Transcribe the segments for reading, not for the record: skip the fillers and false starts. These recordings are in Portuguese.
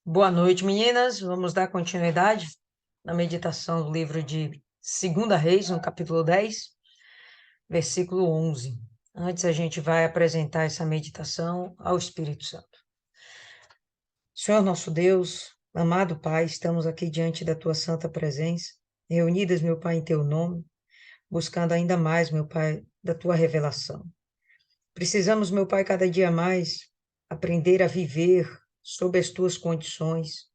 Boa noite, meninas. Vamos dar continuidade na meditação do livro de 2 Reis, no capítulo 10, versículo 11. Antes, a gente vai apresentar essa meditação ao Espírito Santo. Senhor nosso Deus, amado Pai, estamos aqui diante da Tua santa presença, reunidas, meu Pai, em Teu nome, buscando ainda mais, meu Pai, da Tua revelação. Precisamos, meu Pai, cada dia mais aprender a viver sob as Tuas condições,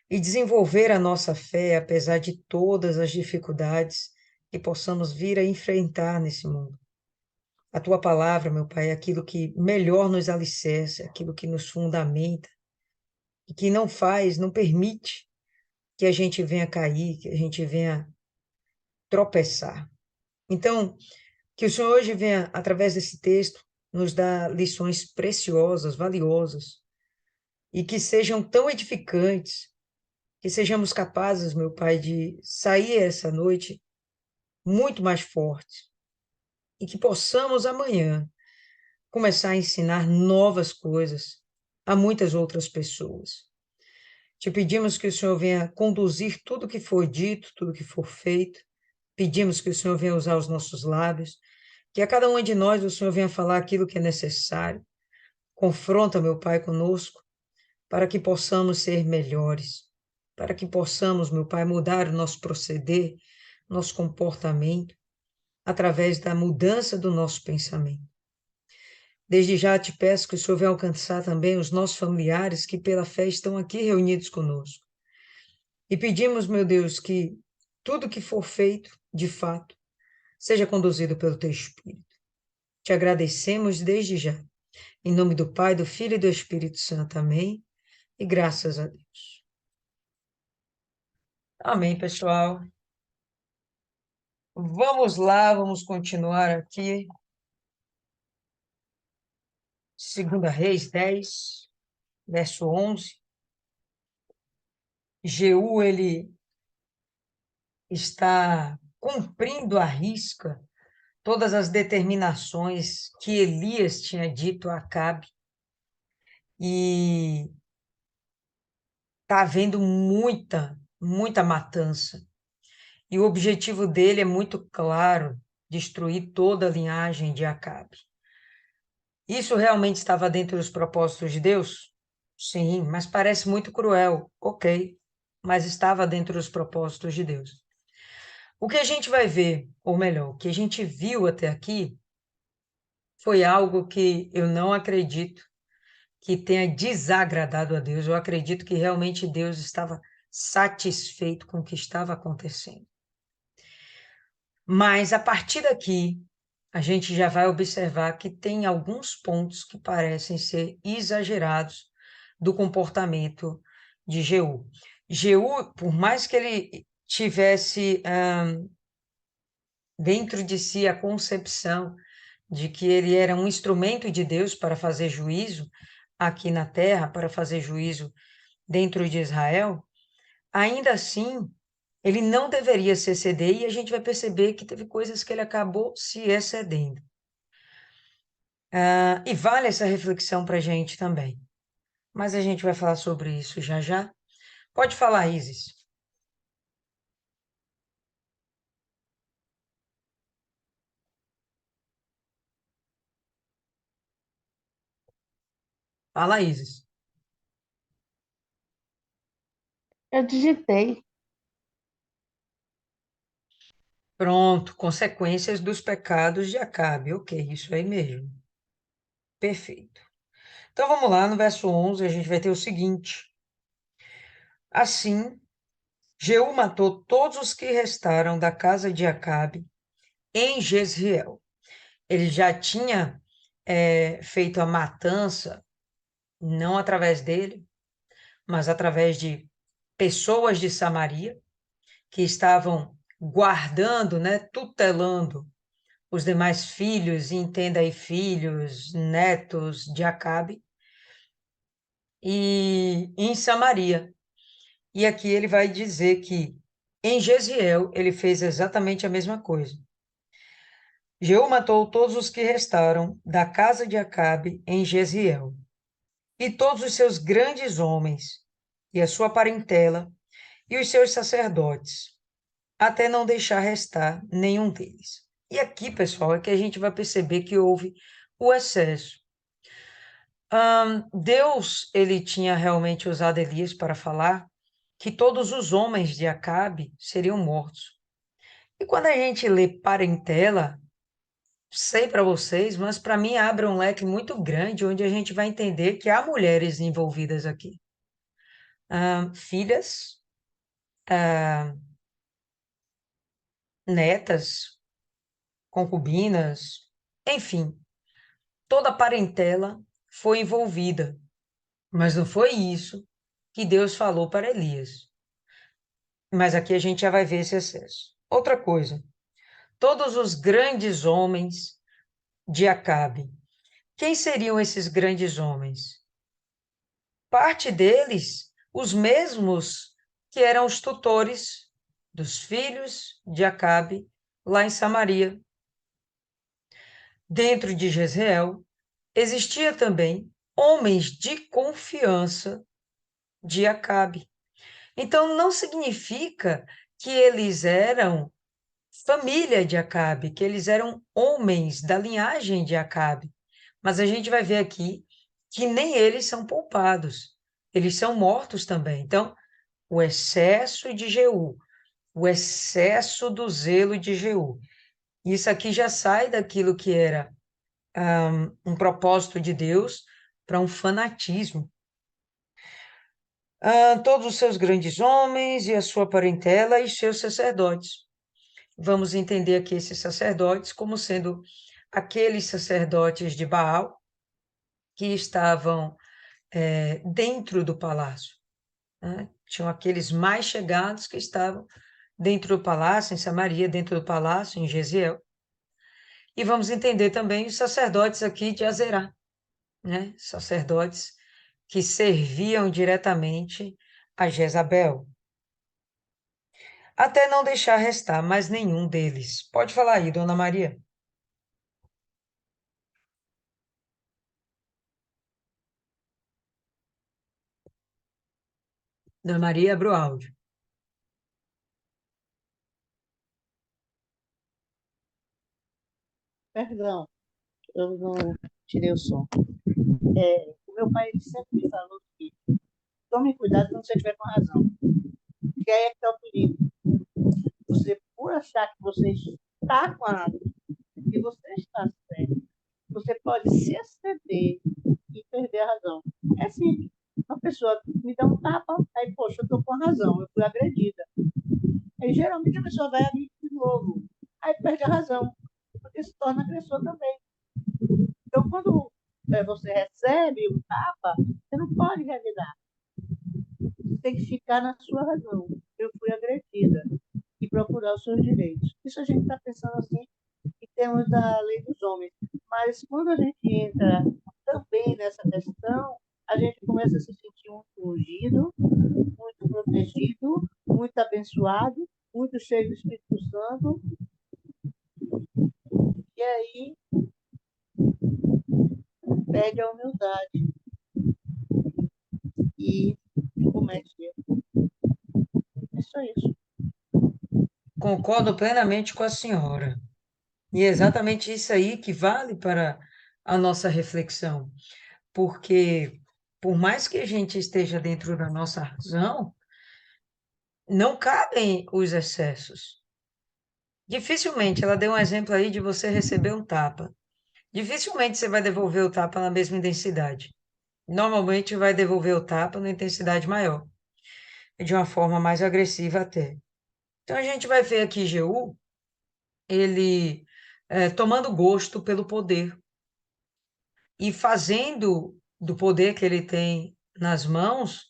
e desenvolver a nossa fé, apesar de todas as dificuldades que possamos vir a enfrentar nesse mundo. A tua palavra, meu Pai, é aquilo que melhor nos alicerça, aquilo que nos fundamenta e que não permite que a gente venha cair, que a gente venha tropeçar. Então, que o Senhor hoje venha, através desse texto, nos dar lições preciosas, valiosas, e que sejam tão edificantes, que sejamos capazes, meu Pai, de sair essa noite muito mais fortes e que possamos amanhã começar a ensinar novas coisas a muitas outras pessoas. Te pedimos que o Senhor venha conduzir tudo que for dito, tudo que for feito. Pedimos que o Senhor venha usar os nossos lábios, que a cada um de nós o Senhor venha falar aquilo que é necessário. Confronta, meu Pai, conosco, para que possamos ser melhores, para que possamos, meu Pai, mudar o nosso proceder, nosso comportamento, através da mudança do nosso pensamento. Desde já te peço que o Senhor venha alcançar também os nossos familiares que pela fé estão aqui reunidos conosco. E pedimos, meu Deus, que tudo que for feito, de fato, seja conduzido pelo Teu Espírito. Te agradecemos desde já. Em nome do Pai, do Filho e do Espírito Santo. Amém. E graças a Deus. Amém, pessoal. Vamos lá, vamos continuar aqui. 2 Reis 10, verso 11. Jeú, ele está cumprindo à risca todas as determinações que Elias tinha dito a Acabe, e está havendo muita matança. E o objetivo dele é muito claro: destruir toda a linhagem de Acabe. Isso realmente estava dentro dos propósitos de Deus? Sim, mas parece muito cruel. Ok, mas estava dentro dos propósitos de Deus. O que a gente vai ver, ou melhor, o que a gente viu até aqui, foi algo que eu não acredito que tenha desagradado a Deus. Eu acredito que realmente Deus estava satisfeito com o que estava acontecendo. Mas a partir daqui, a gente já vai observar que tem alguns pontos que parecem ser exagerados do comportamento de Jeú. Jeú, por mais que ele tivesse dentro de si a concepção de que ele era um instrumento de Deus para fazer juízo aqui na terra, para fazer juízo dentro de Israel, ainda assim, ele não deveria se exceder, e a gente vai perceber que teve coisas que ele acabou se excedendo. E vale essa reflexão para a gente também. Mas a gente vai falar sobre isso já já. Pode falar, Isis. Fala, Isis. Eu digitei. Pronto, consequências dos pecados de Acabe. Ok, isso aí mesmo. Perfeito. Então vamos lá, no verso 11, a gente vai ter o seguinte: assim, Jeú matou todos os que restaram da casa de Acabe em Jezreel. Ele já tinha feito a matança, não através dele, mas através de pessoas de Samaria, que estavam guardando, né, tutelando os demais filhos, e entenda aí, filhos, netos de Acabe, e em Samaria. E aqui ele vai dizer que em Jezreel ele fez exatamente a mesma coisa. Jeú matou todos os que restaram da casa de Acabe em Jezreel, e todos os seus grandes homens, e a sua parentela, e os seus sacerdotes, até não deixar restar nenhum deles. E aqui, pessoal, é que a gente vai perceber que houve o excesso. Deus, ele tinha realmente usado Elias para falar que todos os homens de Acabe seriam mortos. E quando a gente lê parentela, sei para vocês, mas para mim abre um leque muito grande, onde a gente vai entender que há mulheres envolvidas aqui. Filhas, netas, concubinas, enfim, toda a parentela foi envolvida. Mas não foi isso que Deus falou para Elias. Mas aqui a gente já vai ver esse excesso. Outra coisa, todos os grandes homens de Acabe. Quem seriam esses grandes homens? Parte deles, os mesmos que eram os tutores dos filhos de Acabe lá em Samaria. Dentro de Jezreel, existia também homens de confiança de Acabe. Então, não significa que eles eram família de Acabe, que eles eram homens da linhagem de Acabe. Mas a gente vai ver aqui que nem eles são poupados. Eles são mortos também. Então, o excesso de Jeú, o excesso do zelo de Jeú. Isso aqui já sai daquilo que era um propósito de Deus para um fanatismo. Todos os seus grandes homens e a sua parentela e seus sacerdotes. Vamos entender aqui esses sacerdotes como sendo aqueles sacerdotes de Baal que estavam dentro do palácio, né? Tinham aqueles mais chegados que estavam dentro do palácio, em Samaria, dentro do palácio, em Jezreel. E vamos entender também os sacerdotes aqui de Azerá, né? Sacerdotes que serviam diretamente a Jezabel, até não deixar restar mais nenhum deles. Pode falar aí, Dona Maria. Dona Maria, abre o áudio. Perdão, eu não tirei o som. O meu pai ele sempre me falou que tome cuidado quando você estiver com razão. Que aí é que está o perigo. Você, por achar que você está com a razão, que você está certo, você pode se exceder e perder a razão. É simples. Uma pessoa me dá um tapa, aí, poxa, eu estou com a razão, eu fui agredida. Aí, geralmente, a pessoa vai agredir de novo. Aí perde a razão, porque se torna agressor também. Então, quando você recebe um tapa, você não pode revidar. Você tem que ficar na sua razão. Eu fui agredida e procurar os seus direitos. Isso a gente está pensando assim em termos da lei dos homens. Mas quando a gente entra também nessa questão, a gente começa a se sentir muito ungido, muito protegido, muito abençoado, muito cheio do Espírito Santo. E aí perde a humildade e comete erro. É só isso. Concordo plenamente com a senhora. E é exatamente isso aí que vale para a nossa reflexão. Porque, por mais que a gente esteja dentro da nossa razão, não cabem os excessos. Dificilmente, ela deu um exemplo aí de você receber um tapa. Dificilmente você vai devolver o tapa na mesma intensidade. Normalmente vai devolver o tapa na intensidade maior, de uma forma mais agressiva até. Então a gente vai ver aqui Jeú, ele tomando gosto pelo poder e fazendo do poder que ele tem nas mãos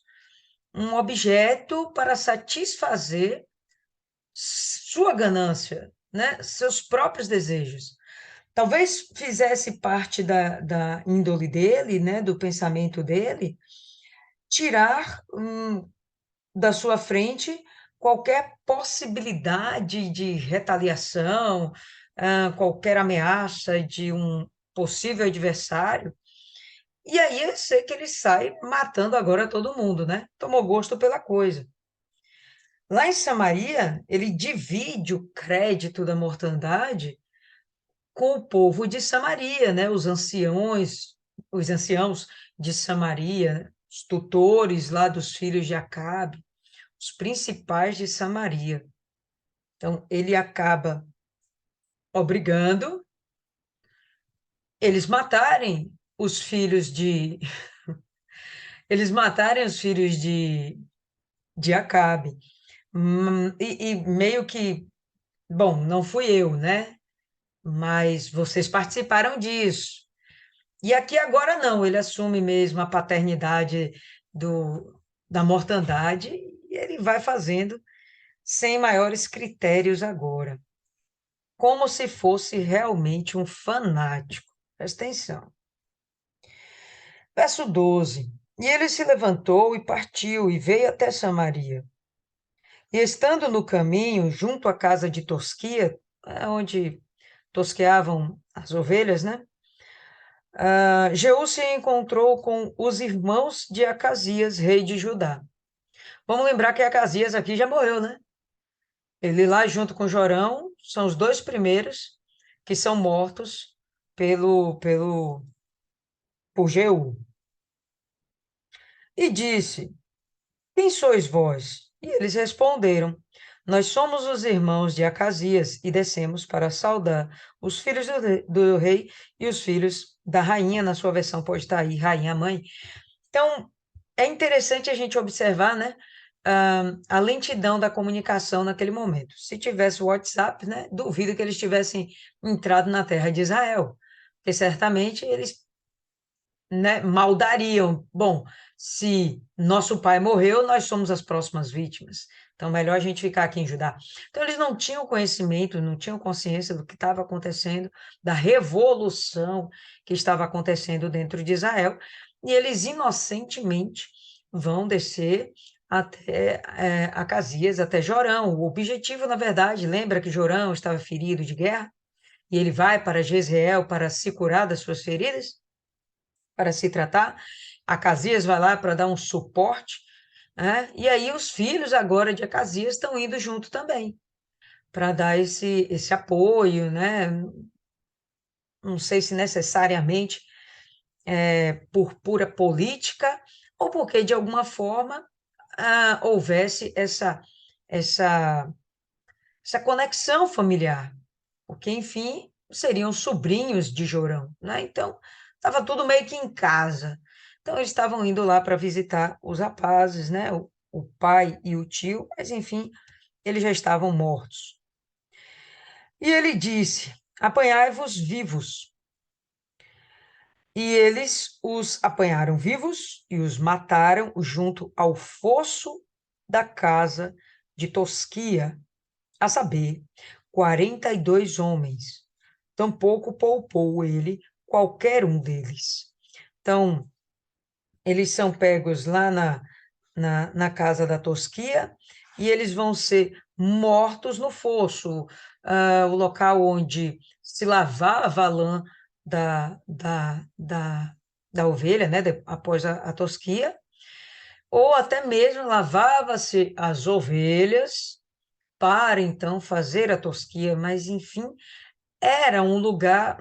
um objeto para satisfazer sua ganância, né? Seus próprios desejos. Talvez fizesse parte da índole dele, né? Do pensamento dele, tirar da sua frente qualquer possibilidade de retaliação, qualquer ameaça de um possível adversário, E aí eu sei que ele sai matando agora todo mundo, né? Tomou gosto pela coisa. Lá em Samaria, ele divide o crédito da mortandade com o povo de Samaria, né? Os anciãos de Samaria, os tutores lá dos filhos de Acabe, os principais de Samaria. Então, ele acaba obrigando eles matarem os filhos de eles matarem os filhos de Acabe. E meio que, bom, não fui eu, né? Mas vocês participaram disso. E aqui agora não, ele assume mesmo a paternidade da mortandade e ele vai fazendo sem maiores critérios agora, como se fosse realmente um fanático. Presta atenção. Verso 12. E ele se levantou e partiu e veio até Samaria. E estando no caminho, junto à casa de Tosquia, onde tosqueavam as ovelhas, né? Jeú se encontrou com os irmãos de Acasias, rei de Judá. Vamos lembrar que Acasias aqui já morreu, né? Ele lá junto com Jorão são os dois primeiros que são mortos por Jeú. E disse: Quem sois vós? E eles responderam: Nós somos os irmãos de Acasias e descemos para saudar os filhos do rei e os filhos da rainha, na sua versão pode estar aí, rainha mãe. Então, é interessante a gente observar, né, a lentidão da comunicação naquele momento. Se tivesse o WhatsApp, né, duvido que eles tivessem entrado na terra de Israel, porque certamente eles, né, maldariam. Bom, se nosso pai morreu, nós somos as próximas vítimas. Então, melhor a gente ficar aqui em Judá. Então, eles não tinham conhecimento, não tinham consciência do que estava acontecendo, da revolução que estava acontecendo dentro de Israel, e eles inocentemente vão descer até Acasias, até Jorão. O objetivo, na verdade, lembra que Jorão estava ferido de guerra, e ele vai para Jezreel para se curar das suas feridas? Para se tratar. Acasias vai lá para dar um suporte, né? E aí os filhos agora de Acasias estão indo junto também, para dar esse apoio, né? Não sei se necessariamente por pura política ou porque de alguma forma houvesse essa, essa conexão familiar, porque enfim seriam sobrinhos de Jorão, né? Então estava tudo meio que em casa. Então eles estavam indo lá para visitar os rapazes, né? O pai e o tio, mas enfim, eles já estavam mortos. E ele disse: Apanhai-vos vivos. E eles os apanharam vivos e os mataram junto ao fosso da casa de Tosquia, a saber, 42 homens. Tampouco poupou ele qualquer um deles. Então, eles são pegos lá na casa da Tosquia e eles vão ser mortos no fosso, o local onde se lavava a lã da ovelha, né, após a tosquia, ou até mesmo lavava-se as ovelhas para então fazer a tosquia, mas enfim, era um lugar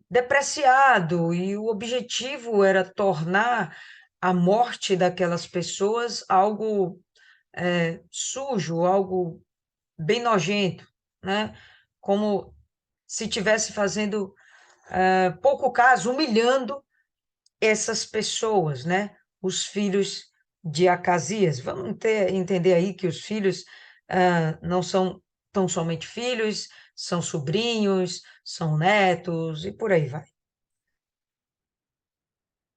depreciado e o objetivo era tornar a morte daquelas pessoas algo sujo, algo bem nojento, né? Como se estivesse fazendo pouco caso, humilhando essas pessoas, né? Os filhos de Acasias. Vamos entender aí que os filhos não são tão somente filhos, são sobrinhos, são netos e por aí vai.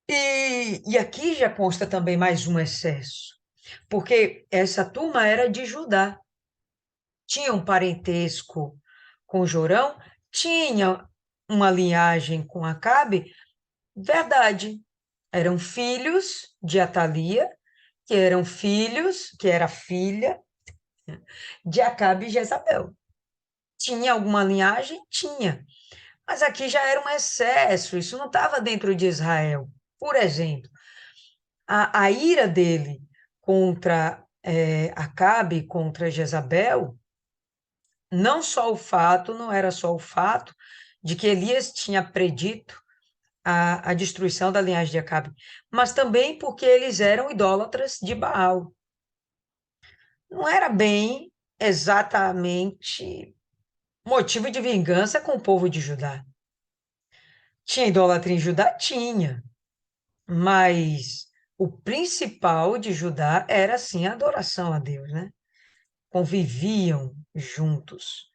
E aqui já consta também mais um excesso, porque essa turma era de Judá, tinha um parentesco com Jorão, tinha uma linhagem com Acabe, verdade, eram filhos de Atalia, que eram filhos, que era filha de Acabe e Jezabel. Tinha alguma linhagem? Tinha. Mas aqui já era um excesso, isso não estava dentro de Israel. Por exemplo, a ira dele contra Acabe, contra Jezabel, não era só o fato de que Elias tinha predito a destruição da linhagem de Acabe, mas também porque eles eram idólatras de Baal. Não era bem exatamente motivo de vingança com o povo de Judá. Tinha idolatria em Judá? Tinha, mas o principal de Judá era sim a adoração a Deus, né? Conviviam juntos.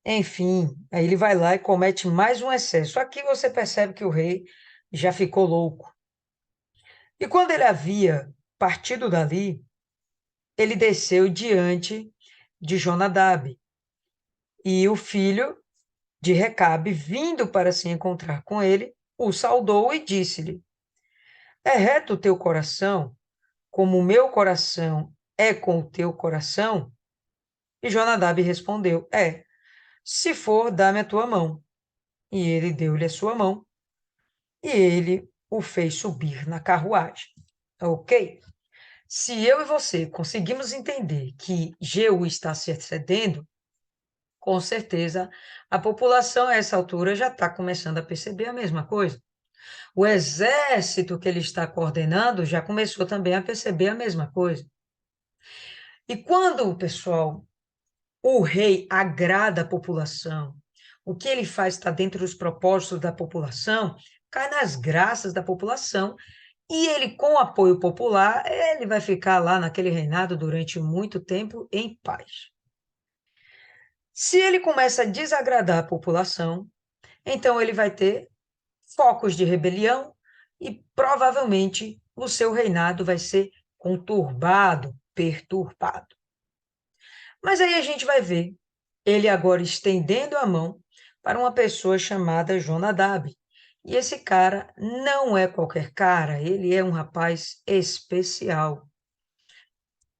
Enfim, aí ele vai lá e comete mais um excesso. Aqui você percebe que o rei já ficou louco. E quando ele havia partido dali, ele desceu diante de Jonadab. E o filho de Recabe, vindo para se encontrar com ele, o saudou e disse-lhe: É reto o teu coração, como o meu coração é com o teu coração? E Jonadab respondeu: se for, dá-me a tua mão. E ele deu-lhe a sua mão, e ele o fez subir na carruagem. Ok? Se eu e você conseguimos entender que Jeú está se excedendo, com certeza a população a essa altura já está começando a perceber a mesma coisa. O exército que ele está coordenando já começou também a perceber a mesma coisa. E quando, pessoal, o rei agrada a população, o que ele faz está dentro dos propósitos da população, cai nas graças da população, e ele, com apoio popular, ele vai ficar lá naquele reinado durante muito tempo em paz. Se ele começa a desagradar a população, então ele vai ter focos de rebelião e provavelmente o seu reinado vai ser conturbado, perturbado. Mas aí a gente vai ver ele agora estendendo a mão para uma pessoa chamada Jonadab. E esse cara não é qualquer cara, ele é um rapaz especial.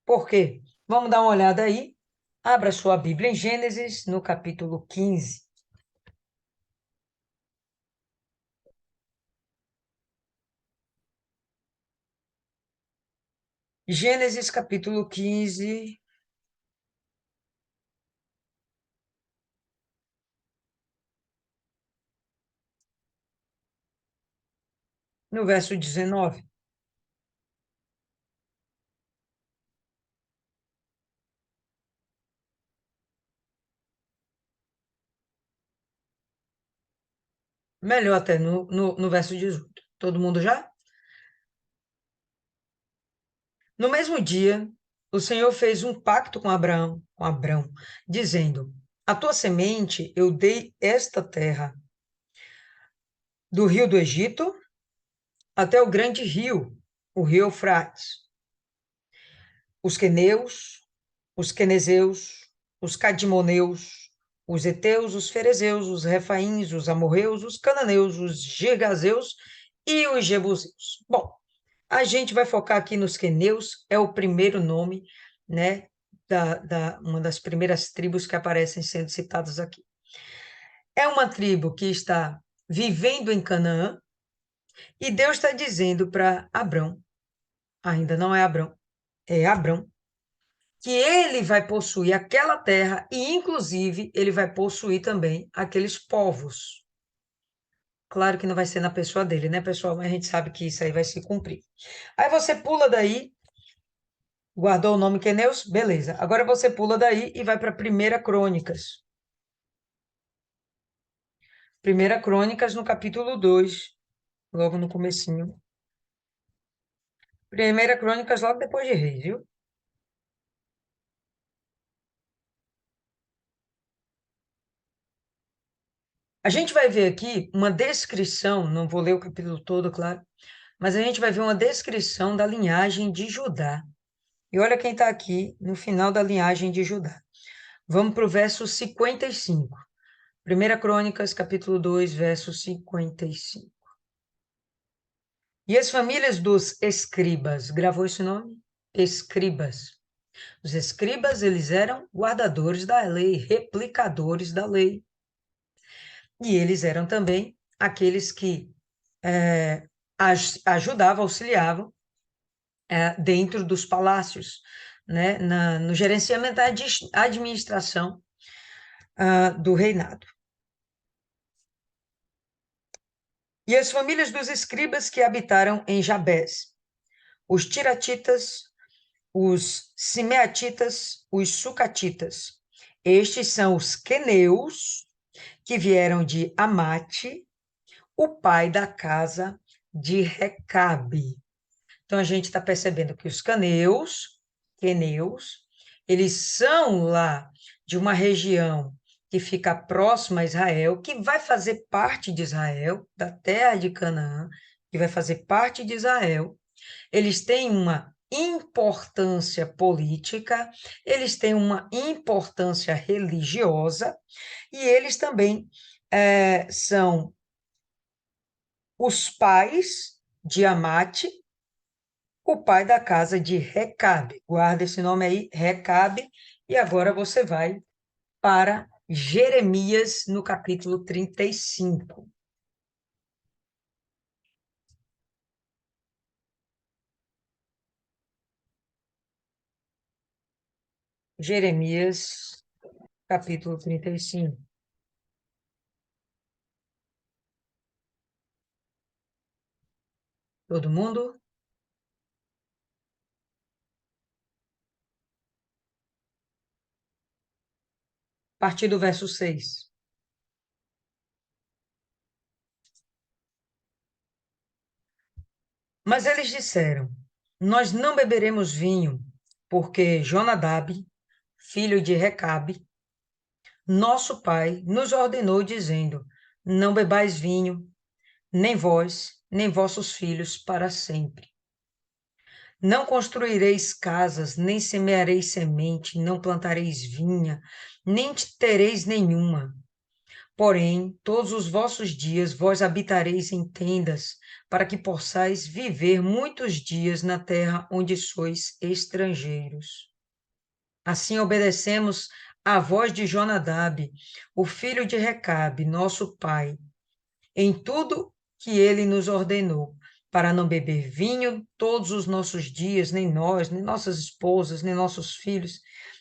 Por quê? Vamos dar uma olhada aí. Abra sua Bíblia em Gênesis, no capítulo 15. Gênesis, capítulo 15, no verso 19. Melhor até, no verso 18. Todo mundo já? No mesmo dia, o Senhor fez um pacto com Abrão, dizendo: A tua semente eu dei esta terra, do rio do Egito até o grande rio, o rio Eufrates, os queneus, os quenezeus, os cadimoneus, os heteus, os ferezeus, os refaíns, os amorreus, os cananeus, os girgazeus e os jebuseus. Bom, a gente vai focar aqui nos queneus, é o primeiro nome, né, uma das primeiras tribos que aparecem sendo citadas aqui. É uma tribo que está vivendo em Canaã, e Deus está dizendo para Abrão, ainda não é Abrão, é Abrão, que ele vai possuir aquela terra e, inclusive, ele vai possuir também aqueles povos. Claro que não vai ser na pessoa dele, né, pessoal? Mas a gente sabe que isso aí vai se cumprir. Aí você pula daí. Guardou o nome Queneus? Beleza. Agora você pula daí e vai para Primeira Crônicas. Primeira Crônicas, no capítulo 2, logo no comecinho. Primeira Crônicas, logo depois de Reis, viu? A gente vai ver aqui uma descrição, não vou ler o capítulo todo, claro, mas a gente vai ver uma descrição da linhagem de Judá. E olha quem está aqui no final da linhagem de Judá. Vamos para o verso 55. Primeira Crônicas, capítulo 2, verso 55. E as famílias dos escribas, gravou esse nome? Escribas. Os escribas, eles eram guardadores da lei, replicadores da lei. e eles eram também aqueles que ajudavam, auxiliavam dentro dos palácios, né, no gerenciamento da administração do reinado. E as famílias dos escribas que habitaram em Jabés, os tiratitas, os simeatitas, os sucatitas. Estes são os queneus, que vieram de Amate, o pai da casa de Recabe. Então, a gente está percebendo que os queneus, eles são lá de uma região que fica próxima a Israel, que vai fazer parte de Israel, da terra de Canaã, que vai fazer parte de Israel. Eles têm uma importância política, eles têm uma importância religiosa, e eles também são os pais de Amate, o pai da casa de Recabe. Guarda esse nome aí, Recabe, e agora você vai para Jeremias, no capítulo 35. Jeremias, capítulo 35. Todo mundo? A partir do verso 6. Mas eles disseram: Nós não beberemos vinho, porque Jonadab, filho de Recabe, nosso pai, nos ordenou, dizendo: Não bebais vinho, nem vós, nem vossos filhos, para sempre. Não construireis casas, nem semeareis semente, não plantareis vinha, nem tereis nenhuma. Porém, todos os vossos dias vós habitareis em tendas, para que possais viver muitos dias na terra onde sois estrangeiros. Assim obedecemos à voz de Jonadab, o filho de Recabe, nosso pai, em tudo que ele nos ordenou, para não beber vinho todos os nossos dias, nem nós, nem nossas esposas, nem nossos filhos,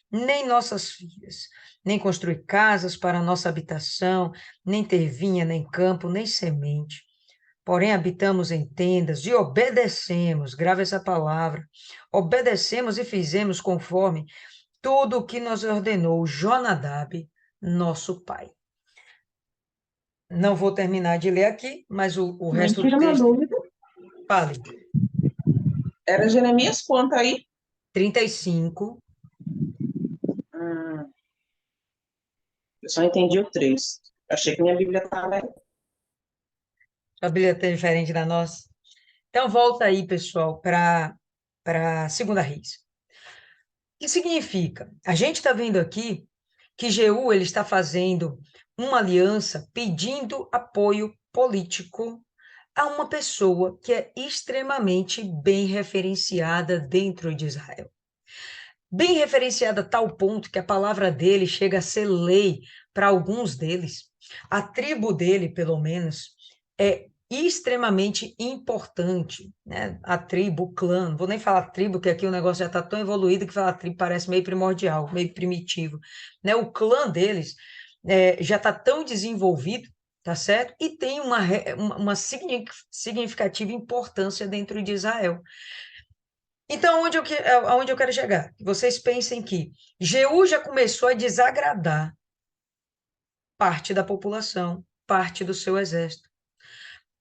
nem nossas filhas, nem construir casas para nossa habitação, nem ter vinha, nem campo, nem semente. Porém, habitamos em tendas e obedecemos, grava essa palavra, obedecemos e fizemos conforme tudo o que nos ordenou Jonadab, nosso pai. Não vou terminar de ler aqui, mas o Me resto do tira uma texto, dúvida. fale. Era Jeremias quanto aí? 35. Eu só entendi o 3. Achei que minha Bíblia estava aí. Sua Bíblia é diferente da nossa. Então, volta aí, pessoal, para Segunda Reis. O que significa? A gente está vendo aqui que Jeú ele está fazendo uma aliança pedindo apoio político a uma pessoa que é extremamente bem referenciada dentro de Israel. Bem referenciada a tal ponto que a palavra dele chega a ser lei para alguns deles. A tribo dele, pelo menos, é extremamente importante, né? A tribo, o clã, não vou nem falar tribo, que aqui o negócio já está tão evoluído que falar tribo parece meio primordial, meio primitivo, né? O clã deles já está tão desenvolvido, tá certo? E tem uma significativa importância dentro de Israel. Então, aonde eu quero chegar? Vocês pensem que Jeú já começou a desagradar parte da população, parte do seu exército,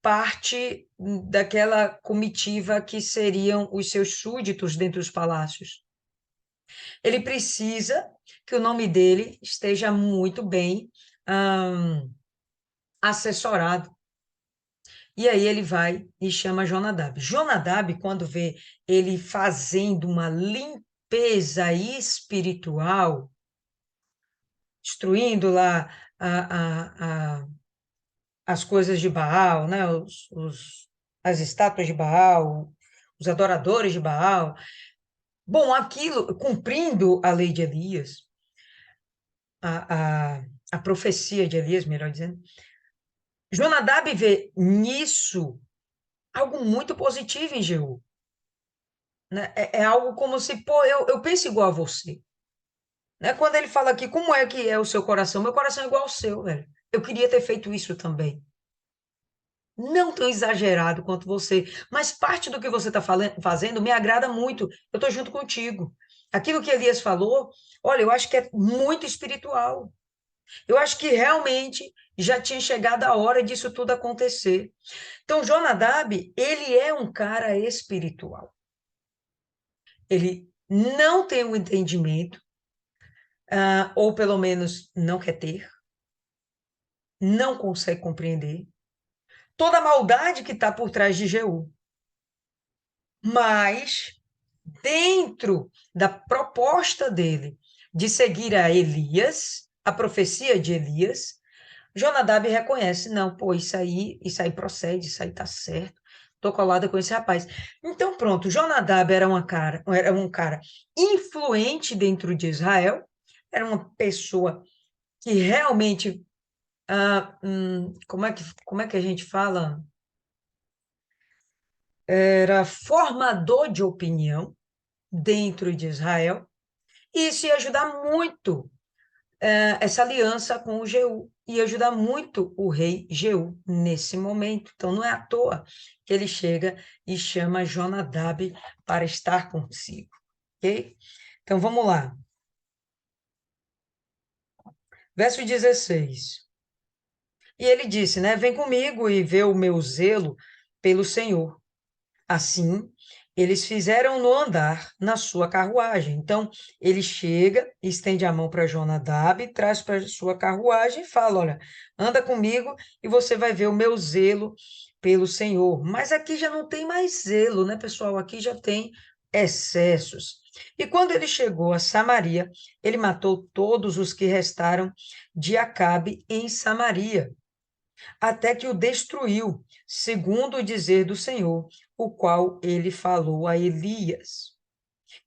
parte daquela comitiva que seriam os seus súditos dentro dos palácios. Ele precisa que o nome dele esteja muito bem assessorado. E aí ele vai e chama Jonadab. Jonadab, quando vê ele fazendo uma limpeza espiritual, destruindo lá as coisas de Baal, né? As estátuas de Baal, os adoradores de Baal. Bom, aquilo, cumprindo a lei de Elias, a profecia de Elias, melhor dizendo, Jonadab vê nisso algo muito positivo em Jeú. Né? É algo como se, pô, eu penso igual a você. Né? Quando ele fala aqui, como é que é o seu coração? Meu coração é igual ao seu, velho. Eu queria ter feito isso também. Não tão exagerado quanto você, mas parte do que você está fazendo me agrada muito. Eu estou junto contigo. Aquilo que Elias falou, olha, eu acho que é muito espiritual. Eu acho que realmente já tinha chegado a hora disso tudo acontecer. Então, Jonadab, ele é um cara espiritual. Ele não tem um entendimento, ou pelo menos não quer ter, não consegue compreender toda a maldade que está por trás de Jeú. Mas, dentro da proposta dele de seguir a Elias, a profecia de Elias, Jonadab reconhece, não, pô, isso aí procede, isso aí tá certo. Tô colada com esse rapaz. Então, pronto, Jonadab era um cara influente dentro de Israel, era uma pessoa que realmente, como é que a gente fala? Era formador de opinião dentro de Israel, e isso ia ajudar muito essa aliança com o Jeú, ia ajudar muito o rei Jeú nesse momento. Então, não é à toa que ele chega e chama Jonadab para estar consigo, ok? Então, vamos lá. Verso 16. E ele disse, né? Vem comigo e vê o meu zelo pelo Senhor. Assim, eles fizeram-no andar na sua carruagem. Então, ele chega, estende a mão para Jonadab, traz para sua carruagem e fala: olha, anda comigo e você vai ver o meu zelo pelo Senhor. Mas aqui já não tem mais zelo, né, pessoal? Aqui já tem excessos. E quando ele chegou a Samaria, ele matou todos os que restaram de Acabe em Samaria, até que o destruiu, segundo o dizer do Senhor, o qual ele falou a Elias.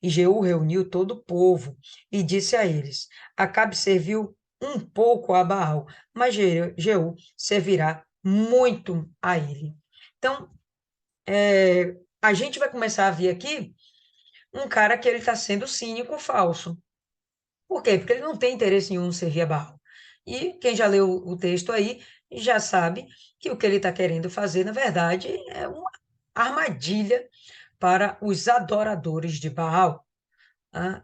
E Jeú reuniu todo o povo e disse a eles: Acabe serviu um pouco a Baal, mas Jeú servirá muito a ele. Então, a gente vai começar a ver aqui um cara que ele está sendo cínico, falso. Por quê? Porque ele não tem interesse nenhum em servir a Baal. E quem já leu o texto aí já sabe que o que ele está querendo fazer, na verdade, é uma armadilha para os adoradores de Baal.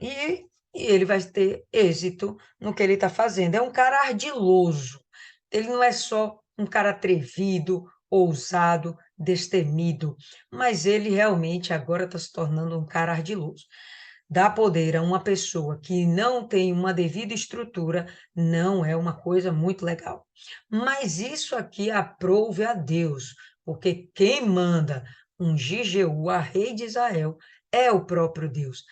E ele vai ter êxito no que ele está fazendo. É um cara ardiloso. Ele não é só um cara atrevido, ousado, destemido, mas ele realmente agora está se tornando um cara ardiloso. Dar poder a uma pessoa que não tem uma devida estrutura não é uma coisa muito legal. Mas isso aqui aprove a Deus, porque quem manda ungir Jeú a rei de Israel é o próprio Deus.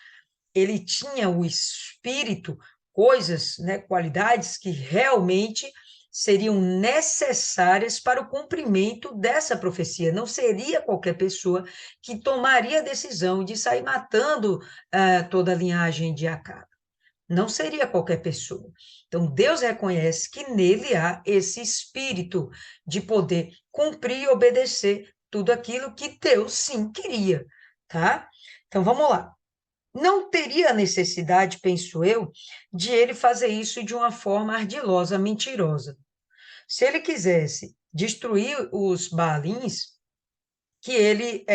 Ele tinha o espírito, coisas, né, qualidades que realmente seriam necessárias para o cumprimento dessa profecia. Não seria qualquer pessoa que tomaria a decisão de sair matando toda a linhagem de Acabe. Não seria qualquer pessoa. Então, Deus reconhece que nele há esse espírito de poder cumprir e obedecer tudo aquilo que Deus, sim, queria, tá? Então, vamos lá. Não teria necessidade, penso eu, de ele fazer isso de uma forma ardilosa, mentirosa. Se ele quisesse destruir os Baalins, que ele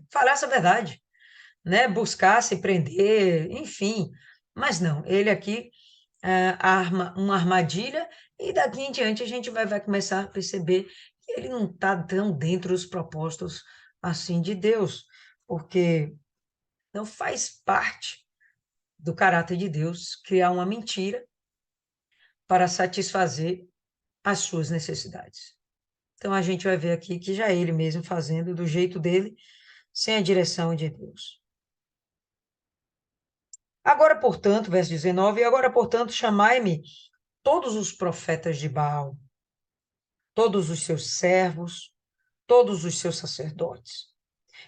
falasse a verdade, né? Buscasse prender, enfim. Mas não, ele aqui arma uma armadilha e daqui em diante a gente vai começar a perceber que ele não está tão dentro dos propósitos assim de Deus, porque não faz parte do caráter de Deus criar uma mentira para satisfazer as suas necessidades. Então a gente vai ver aqui que já é ele mesmo fazendo do jeito dele, sem a direção de Deus. Agora, portanto, verso 19, agora, portanto, chamai-me todos os profetas de Baal, todos os seus servos, todos os seus sacerdotes.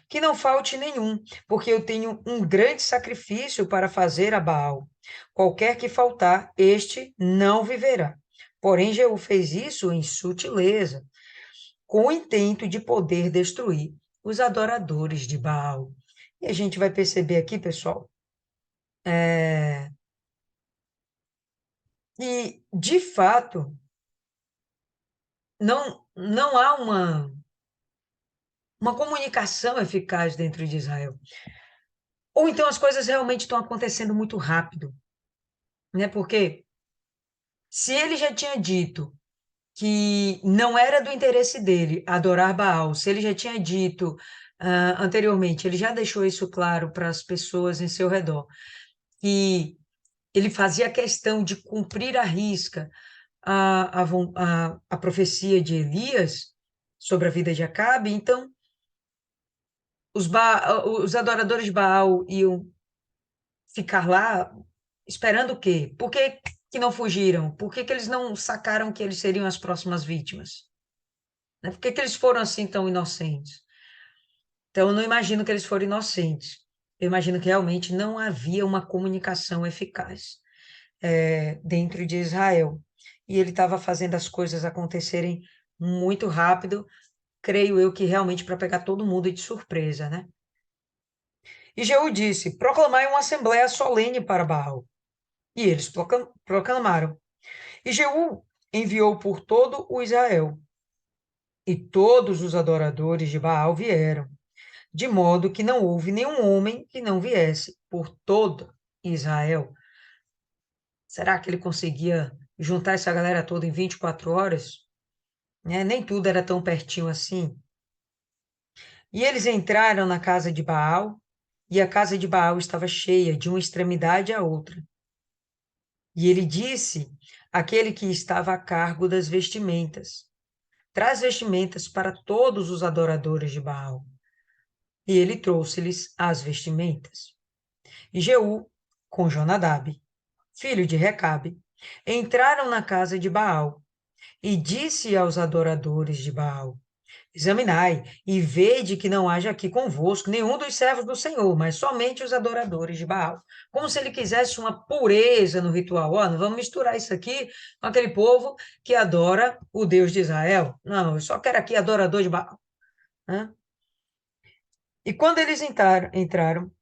Que não falte nenhum, porque eu tenho um grande sacrifício para fazer a Baal. Qualquer que faltar, este não viverá. Porém, Jeú fez isso em sutileza. com o intento de poder destruir os adoradores de Baal. E a gente vai perceber aqui, pessoal, e de fato não há uma comunicação eficaz dentro de Israel. Ou então as coisas realmente estão acontecendo muito rápido, né? Porque se ele já tinha dito que não era do interesse dele adorar Baal, se ele já tinha dito anteriormente, ele já deixou isso claro para as pessoas em seu redor, que ele fazia questão de cumprir à risca a profecia de Elias sobre a vida de Acabe, então os adoradores de Baal iam ficar lá esperando o quê? Por que que não fugiram? Por que que eles não sacaram que eles seriam as próximas vítimas? Né? Por que que eles foram assim tão inocentes? Então, eu não imagino que eles foram inocentes. Eu imagino que realmente não havia uma comunicação eficaz dentro de Israel. E ele estava fazendo as coisas acontecerem muito rápido, creio eu que realmente para pegar todo mundo de surpresa, né? E Jeú disse: proclamai uma assembleia solene para Baal. E eles proclamaram. E Jeú enviou por todo o Israel. E todos os adoradores de Baal vieram, de modo que não houve nenhum homem que não viesse por todo Israel. Será que ele conseguia juntar essa galera toda em 24 horas? Nem tudo era tão pertinho assim. E eles entraram na casa de Baal, e a casa de Baal estava cheia de uma extremidade à outra. E ele disse àquele que estava a cargo das vestimentas: traz vestimentas para todos os adoradores de Baal. E ele trouxe-lhes as vestimentas. E Jeú, com Jonadab, filho de Recabe, entraram na casa de Baal, e disse aos adoradores de Baal: examinai e vede que não haja aqui convosco nenhum dos servos do Senhor, mas somente os adoradores de Baal. Como se ele quisesse uma pureza no ritual. Não vamos misturar isso aqui com aquele povo que adora o Deus de Israel. Não, eu só quero aqui adorador de Baal. E quando eles entraram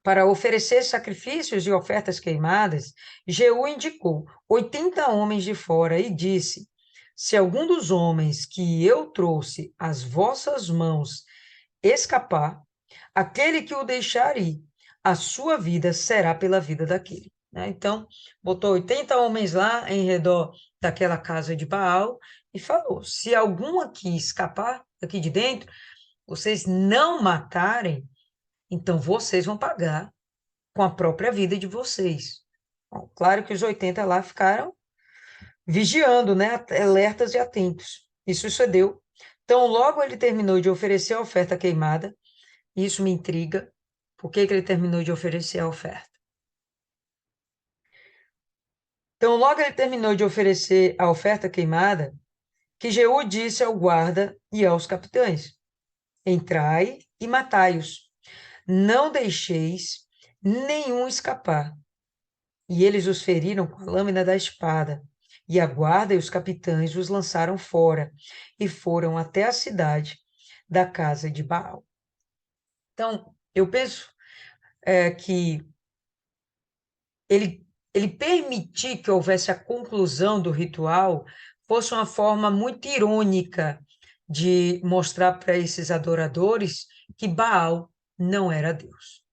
para oferecer sacrifícios e ofertas queimadas, Jeú indicou 80 homens de fora e disse: se algum dos homens que eu trouxe às vossas mãos escapar, aquele que o deixar ir, a sua vida será pela vida daquele. Então, botou 80 homens lá em redor daquela casa de Baal e falou: se algum aqui escapar aqui de dentro, vocês não matarem, então vocês vão pagar com a própria vida de vocês. Bom, claro que os 80 lá ficaram vigiando, né, alertas e atentos. Isso sucedeu. Então, logo ele terminou de oferecer a oferta queimada, isso me intriga. Por que que ele terminou de oferecer a oferta? Então, logo ele terminou de oferecer a oferta queimada, que Jeú disse ao guarda e aos capitães: entrai e matai-os, não deixeis nenhum escapar. E eles os feriram com a lâmina da espada. E a guarda e os capitães os lançaram fora e foram até a cidade da casa de Baal. Então, eu penso que ele permitir que houvesse a conclusão do ritual fosse uma forma muito irônica de mostrar para esses adoradores que Baal não era Deus,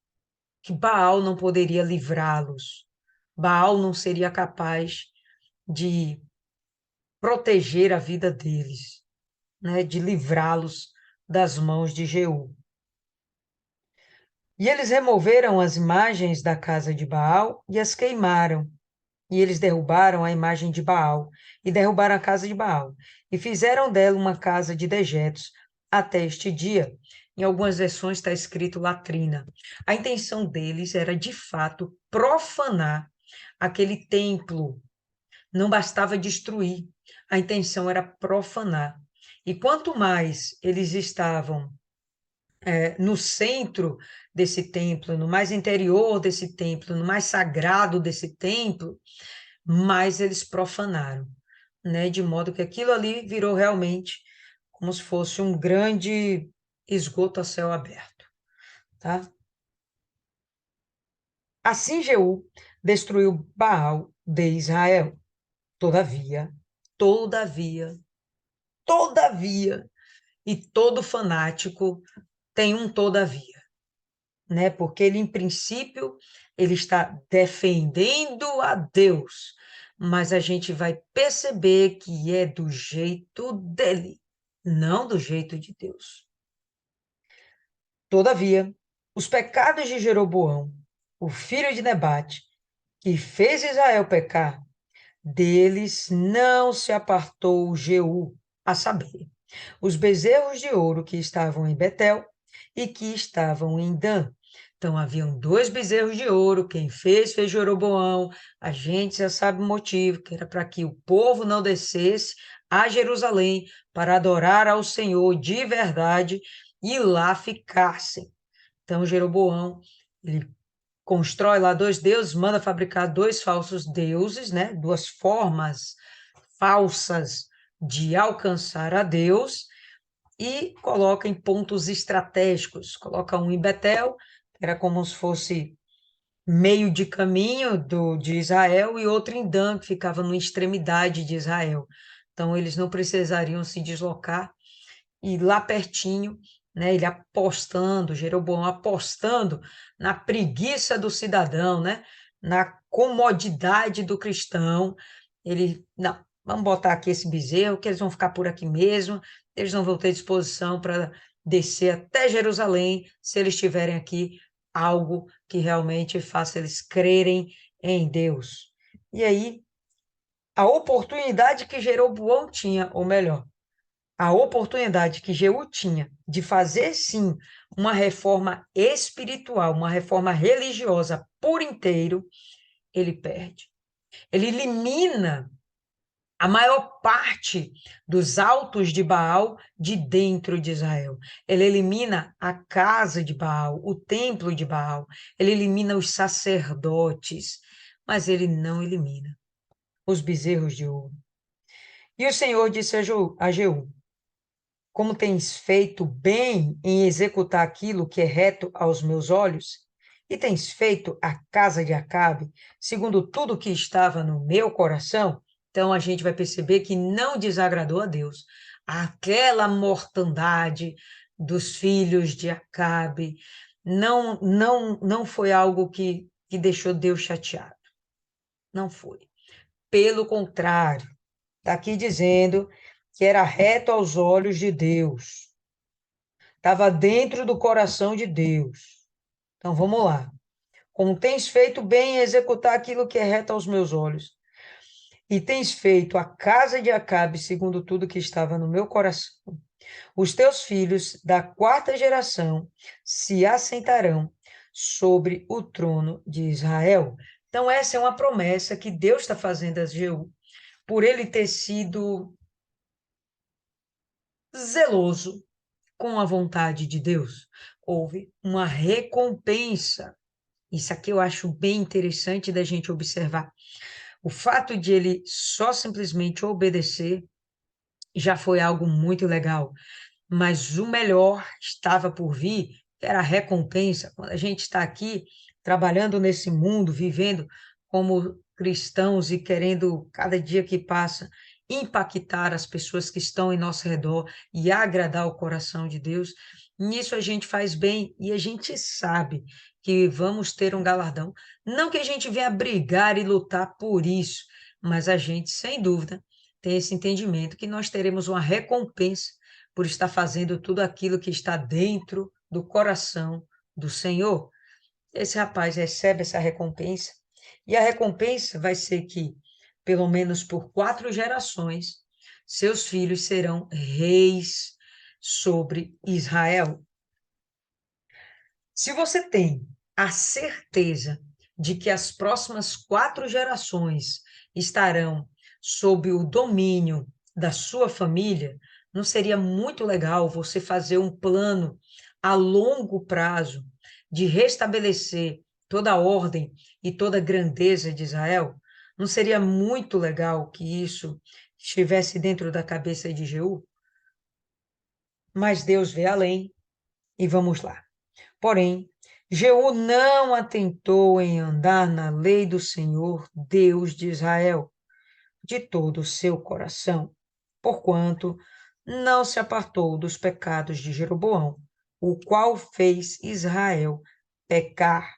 que Baal não poderia livrá-los, Baal não seria capaz de proteger a vida deles, né, de livrá-los das mãos de Jeú. E eles removeram as imagens da casa de Baal e as queimaram. E eles derrubaram a imagem de Baal e derrubaram a casa de Baal e fizeram dela uma casa de dejetos até este dia. Em algumas versões está escrito latrina. A intenção deles era, de fato, profanar aquele templo. Não bastava destruir, a intenção era profanar. E quanto mais eles estavam no centro desse templo, no mais interior desse templo, no mais sagrado desse templo, mais eles profanaram, né? De modo que aquilo ali virou realmente como se fosse um grande esgoto a céu aberto, tá? Assim Jeú destruiu Baal de Israel. Todavia, todavia, todavia, e todo fanático tem um todavia, né? Porque ele, em princípio, ele está defendendo a Deus, mas a gente vai perceber que é do jeito dele, não do jeito de Deus. Todavia, os pecados de Jeroboão, o filho de Nebate, que fez Israel pecar, deles não se apartou Jeú, a saber, os bezerros de ouro que estavam em Betel e que estavam em Dan. Então, haviam 2 bezerros de ouro, quem fez Jeroboão, a gente já sabe o motivo, que era para que o povo não descesse a Jerusalém para adorar ao Senhor de verdade e lá ficassem. Então, Jeroboão, ele constrói lá 2 deuses, manda fabricar 2 falsos deuses, né? 2 formas falsas de alcançar a Deus, e coloca em pontos estratégicos. Coloca um em Betel, que era como se fosse meio de caminho de Israel, e outro em Dan, que ficava na extremidade de Israel. Então, eles não precisariam se deslocar, e lá pertinho, né, ele apostando, Jeroboão apostando na preguiça do cidadão, né, na comodidade do cristão, ele, não, vamos botar aqui esse bezerro, que eles vão ficar por aqui mesmo, eles não vão ter disposição para descer até Jerusalém, se eles tiverem aqui algo que realmente faça eles crerem em Deus. E aí, a oportunidade que Jeroboão tinha, ou melhor, a oportunidade que Jeú tinha de fazer, sim, uma reforma espiritual, uma reforma religiosa por inteiro, ele perde. Ele elimina a maior parte dos altos de Baal de dentro de Israel. Ele elimina a casa de Baal, o templo de Baal. Ele elimina os sacerdotes, mas ele não elimina os bezerros de ouro. E o Senhor disse a Jeú: como tens feito bem em executar aquilo que é reto aos meus olhos, e tens feito a casa de Acabe, segundo tudo que estava no meu coração, então a gente vai perceber que não desagradou a Deus. Aquela mortandade dos filhos de Acabe não foi algo que deixou Deus chateado. Não foi. Pelo contrário, está aqui dizendo que era reto aos olhos de Deus. Estava dentro do coração de Deus. Então vamos lá. Como tens feito bem em executar aquilo que é reto aos meus olhos, e tens feito a casa de Acabe segundo tudo que estava no meu coração, os teus filhos da 4ª geração se assentarão sobre o trono de Israel. Então essa é uma promessa que Deus está fazendo a Jeú, por ele ter sido zeloso com a vontade de Deus. Houve uma recompensa. Isso aqui eu acho bem interessante da gente observar. O fato de ele só simplesmente obedecer já foi algo muito legal, mas o melhor estava por vir, que era a recompensa. Quando a gente está aqui trabalhando nesse mundo, vivendo como cristãos e querendo, cada dia que passa, impactar as pessoas que estão em nosso redor e agradar o coração de Deus, nisso a gente faz bem e a gente sabe que vamos ter um galardão. Não que a gente venha brigar e lutar por isso, mas a gente, sem dúvida, tem esse entendimento que nós teremos uma recompensa por estar fazendo tudo aquilo que está dentro do coração do Senhor. Esse rapaz recebe essa recompensa, e a recompensa vai ser que, pelo menos por 4 gerações, seus filhos serão reis sobre Israel. Se você tem a certeza de que as próximas 4 gerações estarão sob o domínio da sua família, não seria muito legal você fazer um plano a longo prazo de restabelecer toda a ordem e toda a grandeza de Israel? Não seria muito legal que isso estivesse dentro da cabeça de Jeú? mas Deus vê além, e vamos lá. Porém, Jeú não atentou em andar na lei do Senhor, Deus de Israel, de todo o seu coração, porquanto não se apartou dos pecados de Jeroboão, o qual fez Israel pecar.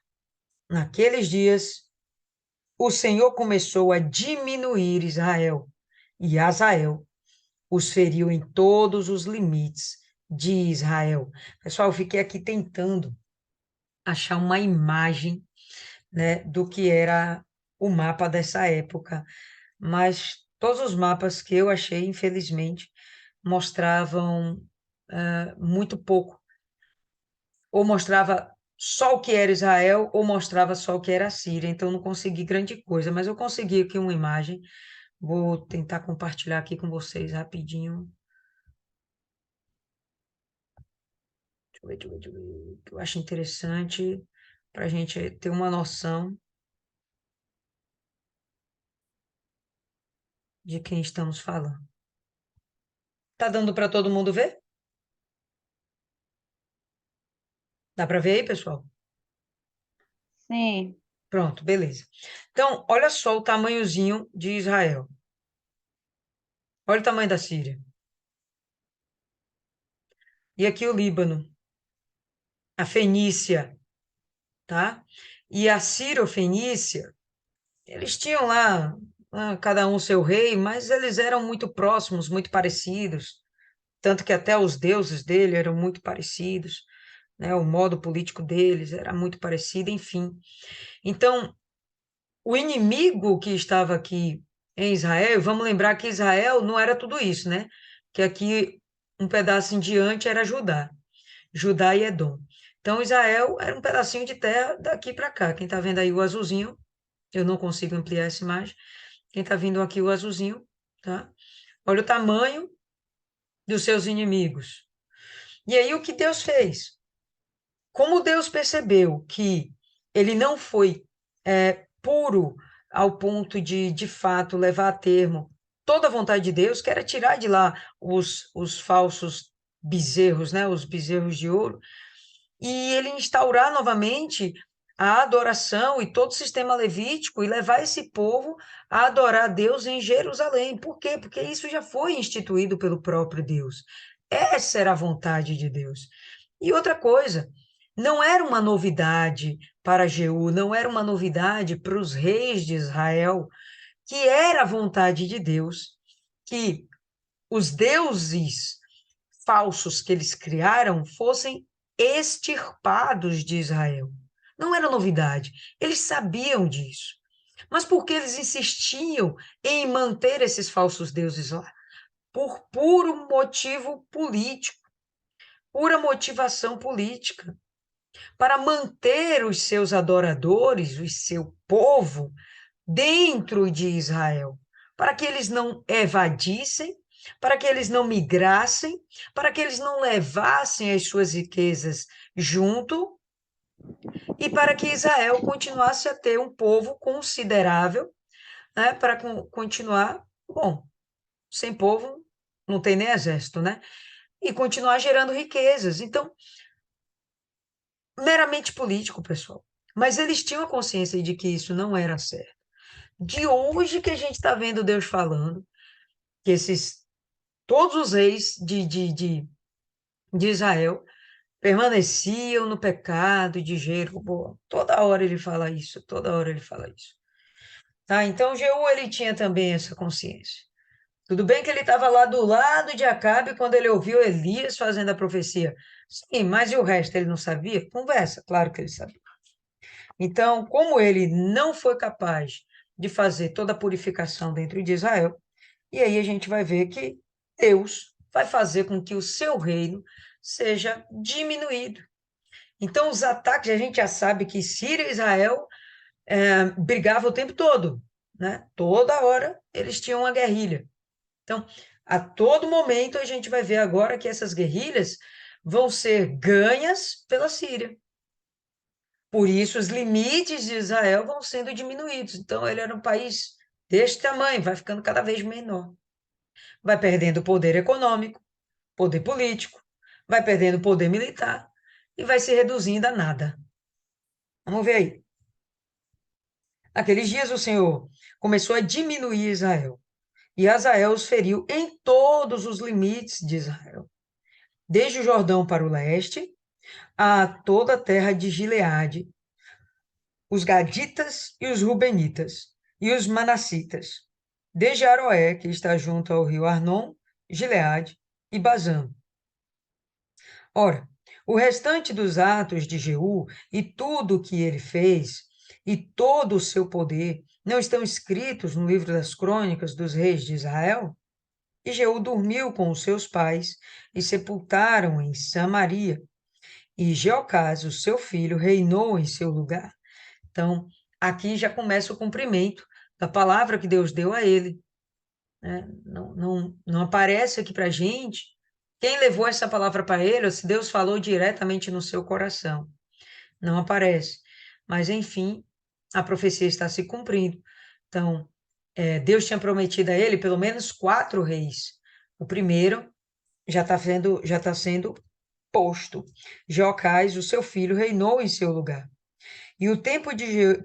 Naqueles dias, o Senhor começou a diminuir Israel, e Azael os feriu em todos os limites de Israel. Pessoal, eu fiquei aqui tentando achar uma imagem, né, do que era o mapa dessa época, mas todos os mapas que eu achei, infelizmente, mostravam muito pouco, ou mostrava só o que era Israel, ou mostrava só o que era a Síria, então não consegui grande coisa, mas eu consegui aqui uma imagem, vou tentar compartilhar aqui com vocês rapidinho. Deixa eu ver, que eu acho interessante para a gente ter uma noção de quem estamos falando. Tá dando para todo mundo ver? Dá para ver aí, pessoal? Sim. Pronto, beleza. Então, olha só o tamanhozinho de Israel. Olha o tamanho da Síria. E aqui o Líbano, a Fenícia, tá? E a Sírio-Fenícia, eles tinham lá, cada um seu rei, mas eles eram muito próximos, muito parecidos, tanto que até os deuses dele eram muito parecidos, né? O modo político deles era muito parecido, enfim. Então, o inimigo que estava aqui em Israel, vamos lembrar que Israel não era tudo isso, né? Que aqui um pedaço em diante era Judá, Judá e Edom. Então, Israel era um pedacinho de terra daqui para cá. Quem está vendo aí o azulzinho, eu não consigo ampliar essa imagem. Quem está vendo aqui o azulzinho, tá? Olha o tamanho dos seus inimigos. E aí, o que Deus fez? Como Deus percebeu que ele não foi puro ao ponto de fato, levar a termo toda a vontade de Deus, que era tirar de lá os falsos bezerros, né, os bezerros de ouro, e ele instaurar novamente a adoração e todo o sistema levítico e levar esse povo a adorar a Deus em Jerusalém. Por quê? Porque isso já foi instituído pelo próprio Deus. Essa era a vontade de Deus. E outra coisa, não era uma novidade para Jeú, não era uma novidade para os reis de Israel, que era a vontade de Deus, que os deuses falsos que eles criaram fossem extirpados de Israel. Não era novidade, eles sabiam disso. Mas por que eles insistiam em manter esses falsos deuses lá? Por puro motivo político, pura motivação política, para manter os seus adoradores, o seu povo, dentro de Israel, para que eles não evadissem, para que eles não migrassem, para que eles não levassem as suas riquezas junto, e para que Israel continuasse a ter um povo considerável, né, para continuar, bom, sem povo não tem nem exército, né? E continuar gerando riquezas. Então, meramente político, pessoal. Mas eles tinham a consciência de que isso não era certo. De hoje que a gente está vendo Deus falando, que todos os reis de Israel permaneciam no pecado de Jeroboão. Toda hora ele fala isso, toda hora ele fala isso. Tá? Então, Jeú, ele tinha também essa consciência. Tudo bem que ele estava lá do lado de Acabe quando ele ouviu Elias fazendo a profecia. Sim, mas e o resto ele não sabia? Conversa, claro que ele sabia. Então, como ele não foi capaz de fazer toda a purificação dentro de Israel, e aí a gente vai ver que Deus vai fazer com que o seu reino seja diminuído. Então, os ataques, a gente já sabe que Síria e Israel brigavam o tempo todo, né? Toda hora eles tinham uma guerrilha. Então, a todo momento a gente vai ver agora que essas guerrilhas vão ser ganhas pela Síria. Por isso, os limites de Israel vão sendo diminuídos. Então, ele era um país deste tamanho, vai ficando cada vez menor. Vai perdendo poder econômico, poder político, vai perdendo poder militar e vai se reduzindo a nada. Vamos ver aí. Naqueles dias o Senhor começou a diminuir Israel, e Hazael os feriu em todos os limites de Israel, desde o Jordão para o leste, a toda a terra de Gileade, os gaditas e os rubenitas, e os manassitas, desde Aroé, que está junto ao rio Arnon, Gileade e Bazã. Ora, o restante dos atos de Jeú e tudo o que ele fez, e todo o seu poder, não estão escritos no livro das crônicas dos reis de Israel? E Jeú dormiu com os seus pais e sepultaram em Samaria. E Jeocás, o seu filho, reinou em seu lugar. Então, aqui já começa o cumprimento da palavra que Deus deu a ele, né? Não aparece aqui para a gente quem levou essa palavra para ele, ou se Deus falou diretamente no seu coração. Não aparece. Mas, enfim, a profecia está se cumprindo. Então, Deus tinha prometido a ele pelo menos 4 reis. O primeiro já tá sendo posto. Jocais, o seu filho, reinou em seu lugar. E o tempo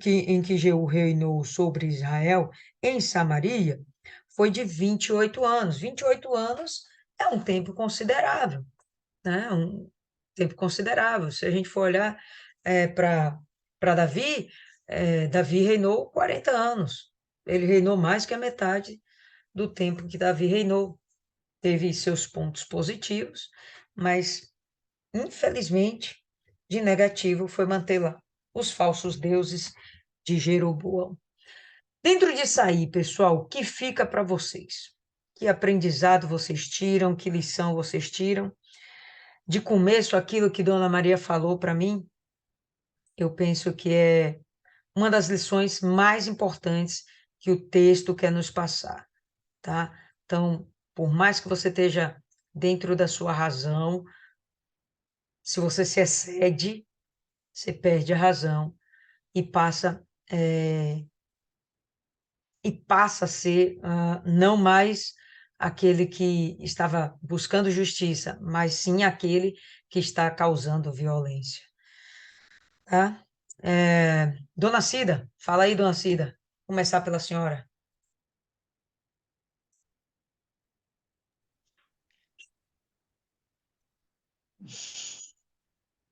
em que Jeú reinou sobre Israel em Samaria foi de 28 anos. 28 anos é um tempo considerável, né? Um tempo considerável. Se a gente for olhar para Davi, Davi reinou 40 anos. Ele reinou mais que a metade do tempo que Davi reinou. Teve seus pontos positivos, mas, infelizmente, de negativo foi manter lá os falsos deuses de Jeroboão. Dentro disso aí, pessoal, o que fica para vocês? Que aprendizado vocês tiram? Que lição vocês tiram? De começo, aquilo que Dona Maria falou para mim, eu penso que é uma das lições mais importantes que o texto quer nos passar, tá? Então, por mais que você esteja dentro da sua razão, se você se excede, você perde a razão e passa a ser não mais aquele que estava buscando justiça, mas sim aquele que está causando violência, tá? Dona Cida, fala aí, Dona Cida. Vou começar pela senhora.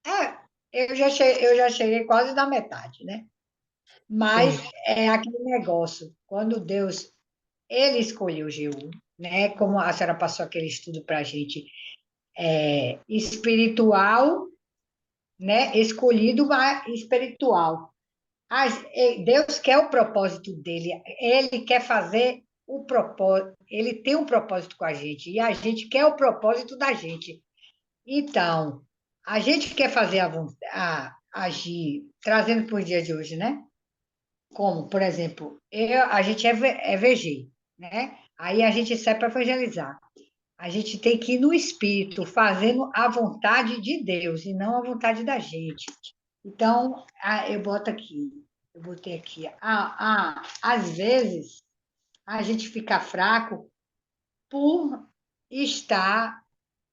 É, eu já cheguei quase na metade, né? Mas Sim, é aquele negócio, quando Deus, ele escolheu Jeú, né? Como a senhora passou aquele estudo para a gente, espiritual, né? Escolhido, mas espiritual. Deus quer o propósito dele, ele quer fazer o propósito, ele tem um propósito com a gente, e a gente quer o propósito da gente. Então, a gente quer fazer agir, trazendo para o dia de hoje, né? Como, por exemplo, a gente é VG, né? Aí a gente sai para evangelizar. A gente tem que ir no espírito, fazendo a vontade de Deus e não a vontade da gente. Então, eu botei aqui. Às vezes, a gente fica fraco por estar.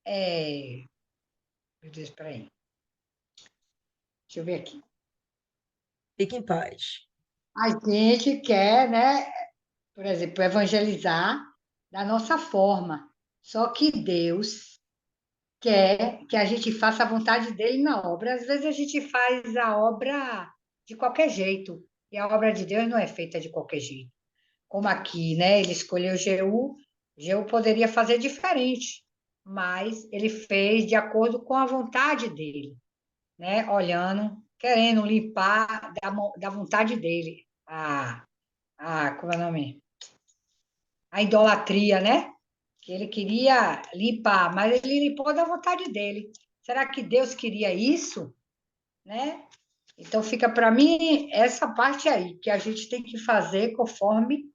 Meu Deus, peraí. Deixa eu ver aqui. fique em paz. A gente quer, né, por exemplo, evangelizar da nossa forma. Só que Deus quer que a gente faça a vontade dele na obra. Às vezes a gente faz a obra de qualquer jeito, e a obra de Deus não é feita de qualquer jeito. Como aqui, né? Ele escolheu Jeú, Jeú poderia fazer diferente, mas ele fez de acordo com a vontade dele, né? Olhando, querendo limpar da vontade dele. Como é o nome? A idolatria, né? Que ele queria limpar, mas ele limpou da vontade dele. Será que Deus queria isso? Né? Então fica para mim essa parte aí, que a gente tem que fazer conforme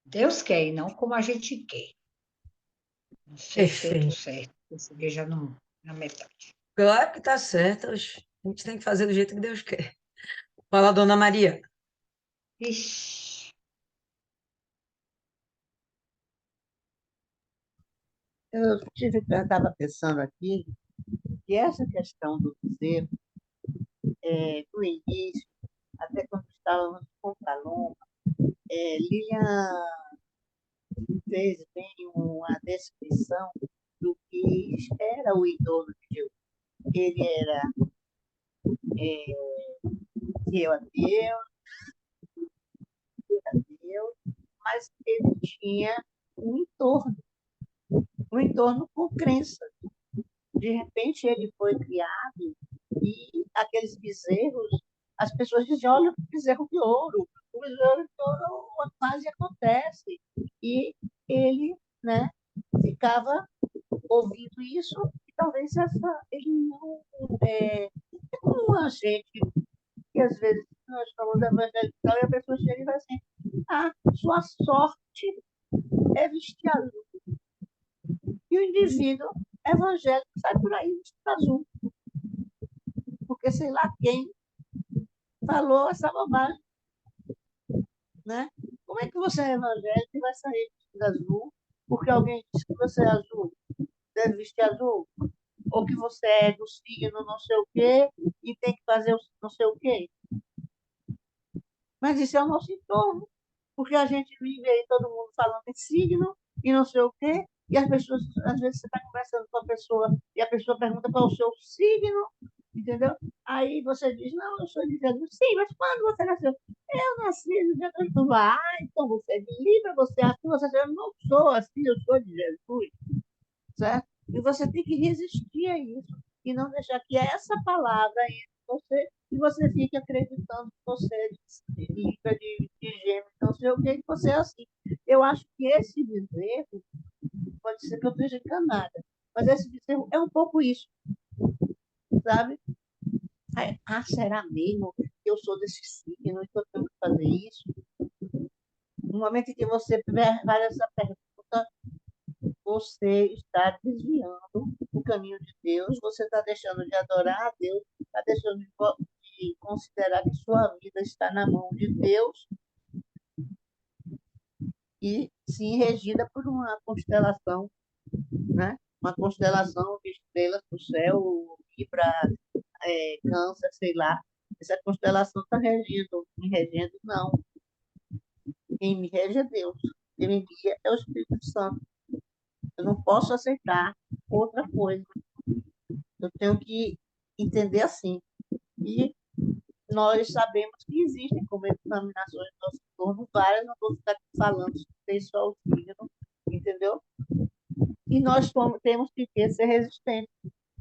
Deus quer e não como a gente quer. Não sei se eu estou Perfeito. certo, eu já não, na metade. Claro que tá certo. Oxe, a gente tem que fazer do jeito que Deus quer. Fala, Dona Maria. Ixi, Eu estava pensando aqui que essa questão do bezerro, no início, até quando estávamos com Paloma, Lilian fez bem uma descrição do que era o idoso de Deus. Ele era fiel a Deus, mas ele tinha um entorno, um entorno com crença. De repente, ele foi criado e aqueles bezerros, as pessoas dizem, olha o bezerro de ouro, o bezerro de ouro quase acontece. E ele, né, ficava ouvindo isso, e talvez ele não... É como a gente, que às vezes nós falamos evangelical e a pessoa chega e vai assim, sua sorte é vestir azul. E o indivíduo evangélico sai por aí vestido azul, porque sei lá quem falou essa bobagem, né? Como é que você é evangélico e vai sair vestido azul porque alguém disse que você é azul, deve vestir azul? Ou que você é do signo não sei o quê e tem que fazer não sei o quê? Mas isso é o nosso entorno, porque a gente vive aí todo mundo falando em signo e não sei o quê, e as pessoas, às vezes você está conversando com a pessoa e a pessoa pergunta qual é o seu signo, entendeu? Aí você diz, não, eu sou de Jesus. Sim, mas quando você nasceu? Eu nasci no dia de Jesus. Então você é de Libra, você é assim, você eu não sou assim, eu sou de Jesus, certo? E você tem que resistir a isso e não deixar que essa palavra entre você e você fique acreditando que você é de Libra, de Gêmeos, não sei o que você é assim. Eu acho que esse bezerro, pode ser que eu esteja enganada, mas esse bezerro é um pouco isso, sabe? Será mesmo que eu sou desse signo e que eu tenho que fazer isso? No momento em que você faz essa pergunta, você está desviando o caminho de Deus, você está deixando de adorar a Deus, está deixando de considerar que sua vida está na mão de Deus e sim regida por uma constelação, né? Uma constelação de estrelas do céu, Libra, Câncer, sei lá. Essa constelação está me regendo, não. Quem me rege é Deus. Quem me guia é o Espírito Santo. Eu não posso aceitar outra coisa. Eu tenho que entender assim. E nós sabemos que existem como denominações no nosso entorno, várias, não vou ficar aqui falando tem só o signo, entendeu? E nós temos que ser resistentes,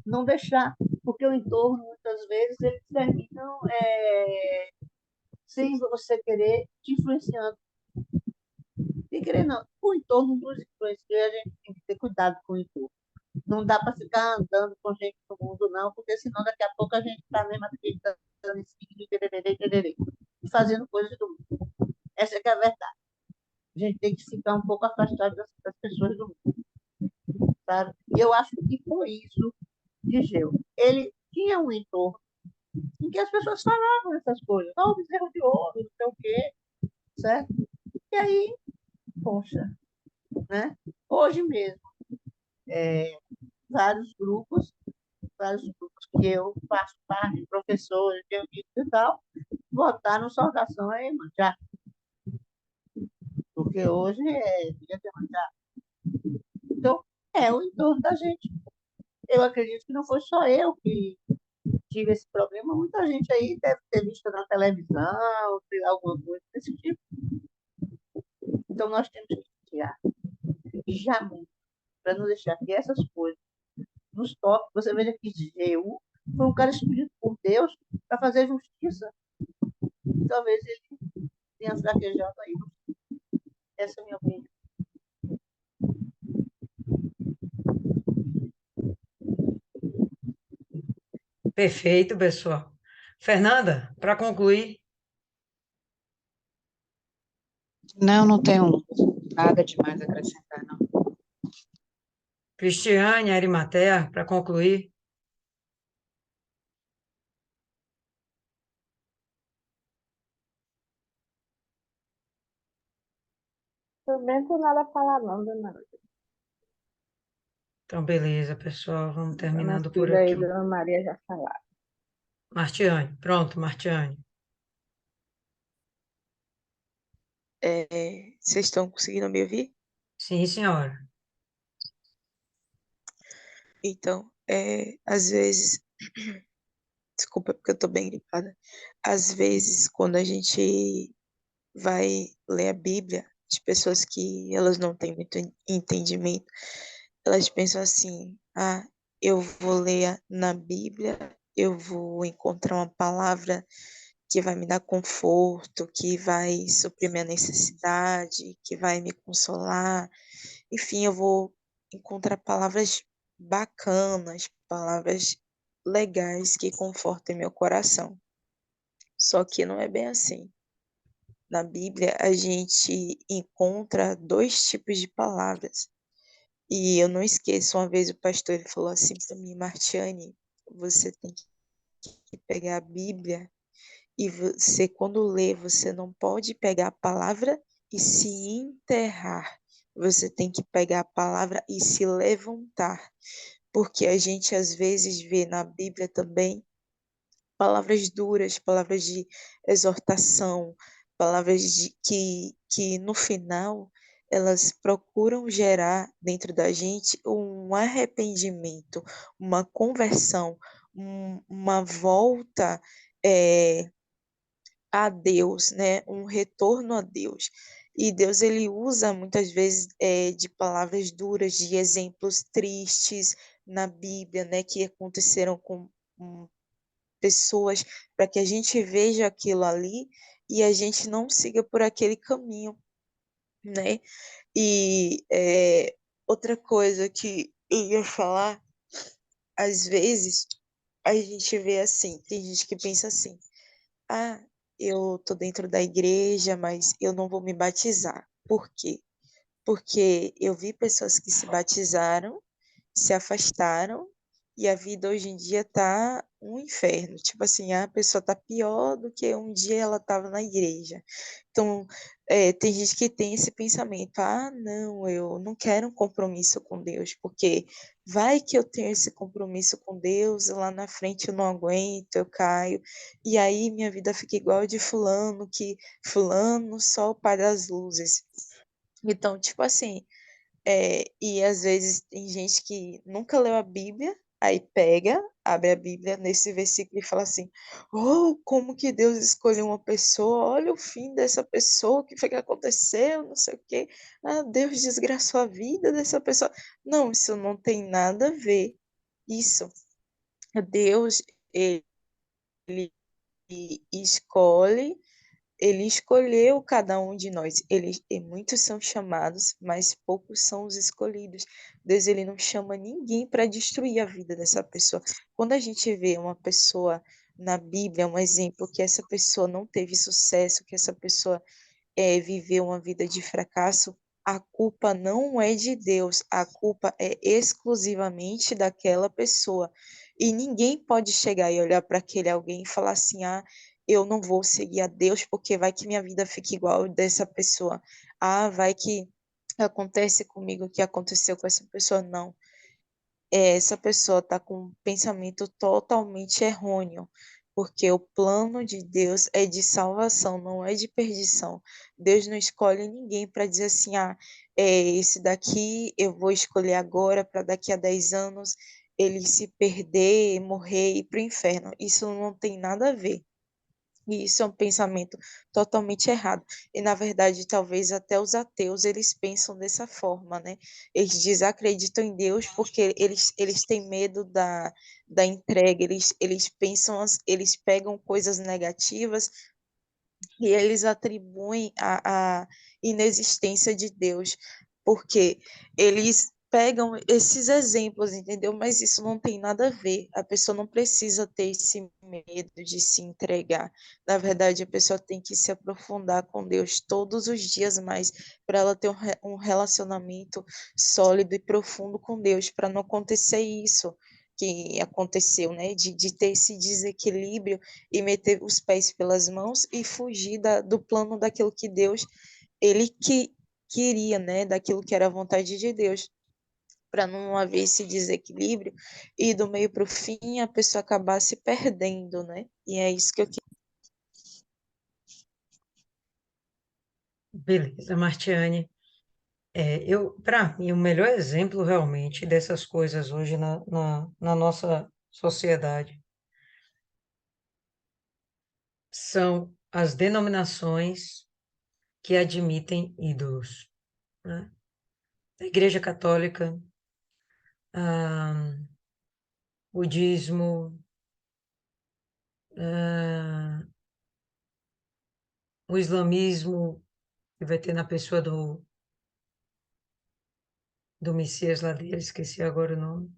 não deixar, porque o entorno, muitas vezes, eles terminam sem você querer, te influenciando. Sem querer, não. O entorno nos influencia, a gente tem que ter cuidado com o entorno. Não dá para ficar andando com gente do mundo, não, porque senão daqui a pouco a gente está mesmo acreditando em signo, e fazendo coisas do mundo. Essa é que é a verdade. A gente tem que ficar um pouco afastado das pessoas do mundo, sabe? E eu acho que foi isso de Geu. Ele tinha um entorno em que as pessoas falavam essas coisas. Oh, bezerro de ouro, não sei o quê, certo? E aí, poxa, né? Hoje mesmo, vários grupos, vários grupos que eu faço parte, professores, tenho visto e tal, votaram saudação a Iemanjá, porque hoje é dia de Iemanjá. Então, é o entorno da gente. Eu acredito que não foi só eu que tive esse problema, muita gente aí deve ter visto na televisão, sei lá, alguma coisa desse tipo. Então, nós temos que tirar jamais, para não deixar que essas coisas nos toquem. Você veja que Jeú foi um cara escolhido por Deus para fazer justiça. Talvez ele tenha fraquejado aí. Essa é a minha opinião. Perfeito, pessoal. Fernanda, para concluir, Não, não tenho nada demais a acrescentar, não. Cristiane, Arimatea, para concluir. Também não tenho nada a falar, não, dona. Então, beleza, pessoal, vamos Dona terminando por Cida e aqui. Dona Maria já falaram. Martiane, pronto, Martiane. Vocês estão conseguindo me ouvir? Sim, senhora. Então, às vezes, desculpa porque eu tô bem gripada. Às vezes, quando a gente vai ler a Bíblia, as pessoas que elas não têm muito entendimento, elas pensam assim: ah, eu vou ler na Bíblia, eu vou encontrar uma palavra que vai me dar conforto, que vai suprir minha necessidade, que vai me consolar. Enfim, eu vou encontrar palavras bacanas, palavras legais que confortem meu coração. Só que não é bem assim. Na Bíblia, a gente encontra dois tipos de palavras. E eu não esqueço, uma vez o pastor ele falou assim para mim: Martiane, você tem que pegar a Bíblia e você, quando lê, você não pode pegar a palavra e se enterrar. Você tem que pegar a palavra e se levantar. Porque a gente às vezes vê na Bíblia também palavras duras, palavras de exortação, palavras que no final elas procuram gerar dentro da gente um arrependimento, uma conversão, uma volta é, a Deus, né? Um retorno a Deus. E Deus ele usa muitas vezes de palavras duras, de exemplos tristes na Bíblia, né? Que aconteceram com pessoas, para que a gente veja aquilo ali e a gente não siga por aquele caminho, né? E outra coisa que eu ia falar, às vezes a gente vê assim, tem gente que pensa assim: ah, eu tô dentro da igreja, mas eu não vou me batizar. Por quê? Porque eu vi pessoas que se batizaram, se afastaram, e a vida hoje em dia tá um inferno. Tipo assim, a pessoa tá pior do que um dia ela estava na igreja. Então, tem gente que tem esse pensamento: ah, não, eu não quero um compromisso com Deus, porque vai que eu tenho esse compromisso com Deus, lá na frente eu não aguento, eu caio, e aí minha vida fica igual a de fulano, que fulano só o pai das luzes. Então, tipo assim, e às vezes tem gente que nunca leu a Bíblia, aí pega, abre a Bíblia nesse versículo e fala assim: oh, como que Deus escolheu uma pessoa, olha o fim dessa pessoa, o que foi que aconteceu, não sei o quê. Ah, Deus desgraçou a vida dessa pessoa. Não, isso não tem nada a ver. Isso, Deus, ele escolhe, ele escolheu cada um de nós. E muitos são chamados, mas poucos são os escolhidos. Deus, ele não chama ninguém para destruir a vida dessa pessoa. Quando a gente vê uma pessoa na Bíblia, um exemplo que essa pessoa não teve sucesso, que essa pessoa viver uma vida de fracasso, a culpa não é de Deus, a culpa é exclusivamente daquela pessoa. E ninguém pode chegar e olhar para aquele alguém e falar assim: ah, eu não vou seguir a Deus porque vai que minha vida fique igual dessa pessoa. Ah, vai que acontece comigo o que aconteceu com essa pessoa. Não, essa pessoa está com um pensamento totalmente errôneo, porque o plano de Deus é de salvação, não é de perdição. Deus não escolhe ninguém para dizer assim: ah, esse daqui eu vou escolher agora para daqui a 10 anos ele se perder, morrer e ir para o inferno. Isso não tem nada a ver. E isso é um pensamento totalmente errado. E, na verdade, talvez até os ateus, eles pensam dessa forma, né? Eles desacreditam em Deus porque eles têm medo da entrega, eles pensam, eles pegam coisas negativas e eles atribuem a inexistência de Deus, porque eles pegam esses exemplos, entendeu? Mas isso não tem nada a ver. A pessoa não precisa ter esse medo de se entregar. Na verdade, a pessoa tem que se aprofundar com Deus todos os dias mais, para ela ter um relacionamento sólido e profundo com Deus, para não acontecer isso que aconteceu, né? De ter esse desequilíbrio e meter os pés pelas mãos e fugir do plano daquilo que Deus ele queria, né, daquilo que era a vontade de Deus para não haver esse desequilíbrio e do meio para o fim a pessoa acabar se perdendo, né? E é isso que eu Beleza, Martiane. Para mim, o melhor exemplo realmente dessas coisas hoje na nossa sociedade são as denominações que admitem ídolos, né? A Igreja Católica, ah, budismo, ah, o islamismo, que vai ter na pessoa do Messias lá dele, esqueci agora o nome.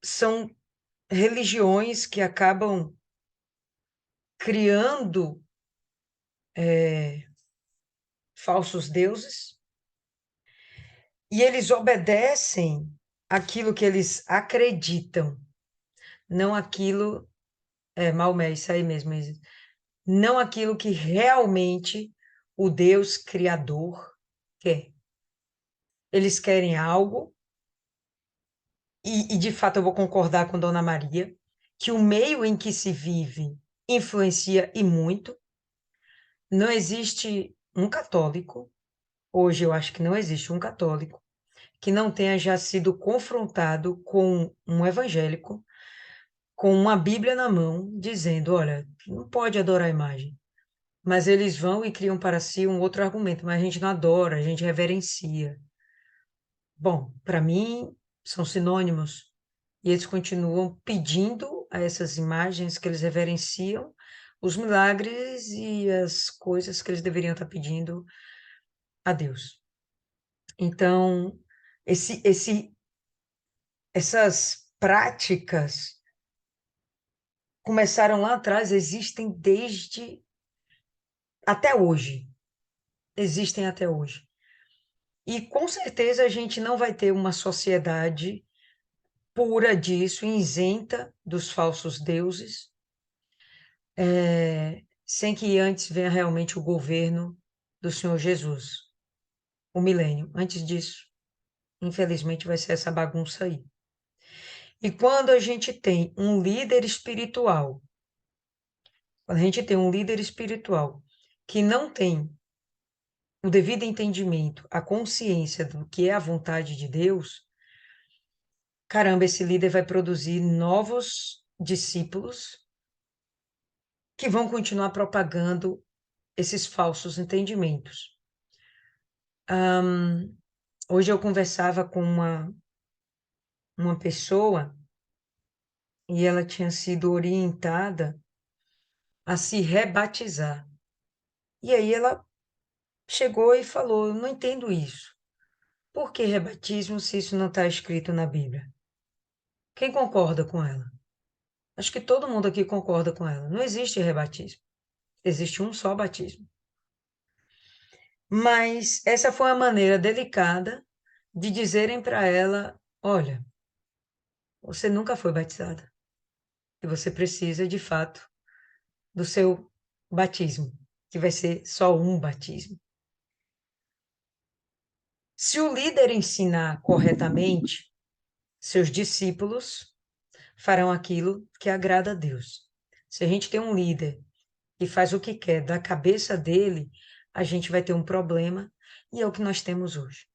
São religiões que acabam criando falsos deuses e eles obedecem aquilo que eles acreditam, não aquilo, Maomé, isso aí mesmo, não aquilo que realmente o Deus Criador quer. Eles querem algo, e de fato eu vou concordar com Dona Maria, que o meio em que se vive influencia e muito. Não existe um católico, hoje eu acho que não existe um católico, que não tenha já sido confrontado com um evangélico, com uma Bíblia na mão, dizendo: olha, não pode adorar a imagem. Mas eles vão e criam para si um outro argumento, mas a gente não adora, a gente reverencia. Bom, para mim, são sinônimos. E eles continuam pedindo a essas imagens que eles reverenciam os milagres e as coisas que eles deveriam estar pedindo a Deus. Então, essas práticas começaram lá atrás, existem desde até hoje. Existem até hoje. E com certeza a gente não vai ter uma sociedade pura disso, isenta dos falsos deuses, sem que antes venha realmente o governo do Senhor Jesus, o milênio. Antes disso, infelizmente, vai ser essa bagunça aí. E quando a gente tem um líder espiritual, quando a gente tem um líder espiritual que não tem o devido entendimento, a consciência do que é a vontade de Deus, caramba, esse líder vai produzir novos discípulos que vão continuar propagando esses falsos entendimentos. Hoje eu conversava com uma pessoa e ela tinha sido orientada a se rebatizar. E aí ela chegou e falou: eu não entendo isso. Por que rebatismo se isso não está escrito na Bíblia? Quem concorda com ela? Acho que todo mundo aqui concorda com ela. Não existe rebatismo. Existe um só batismo. Mas essa foi uma maneira delicada de dizerem para ela: olha, você nunca foi batizada. E você precisa, de fato, do seu batismo, que vai ser só um batismo. Se o líder ensinar corretamente, seus discípulos farão aquilo que agrada a Deus. Se a gente tem um líder que faz o que quer da cabeça dele, a gente vai ter um problema, e é o que nós temos hoje.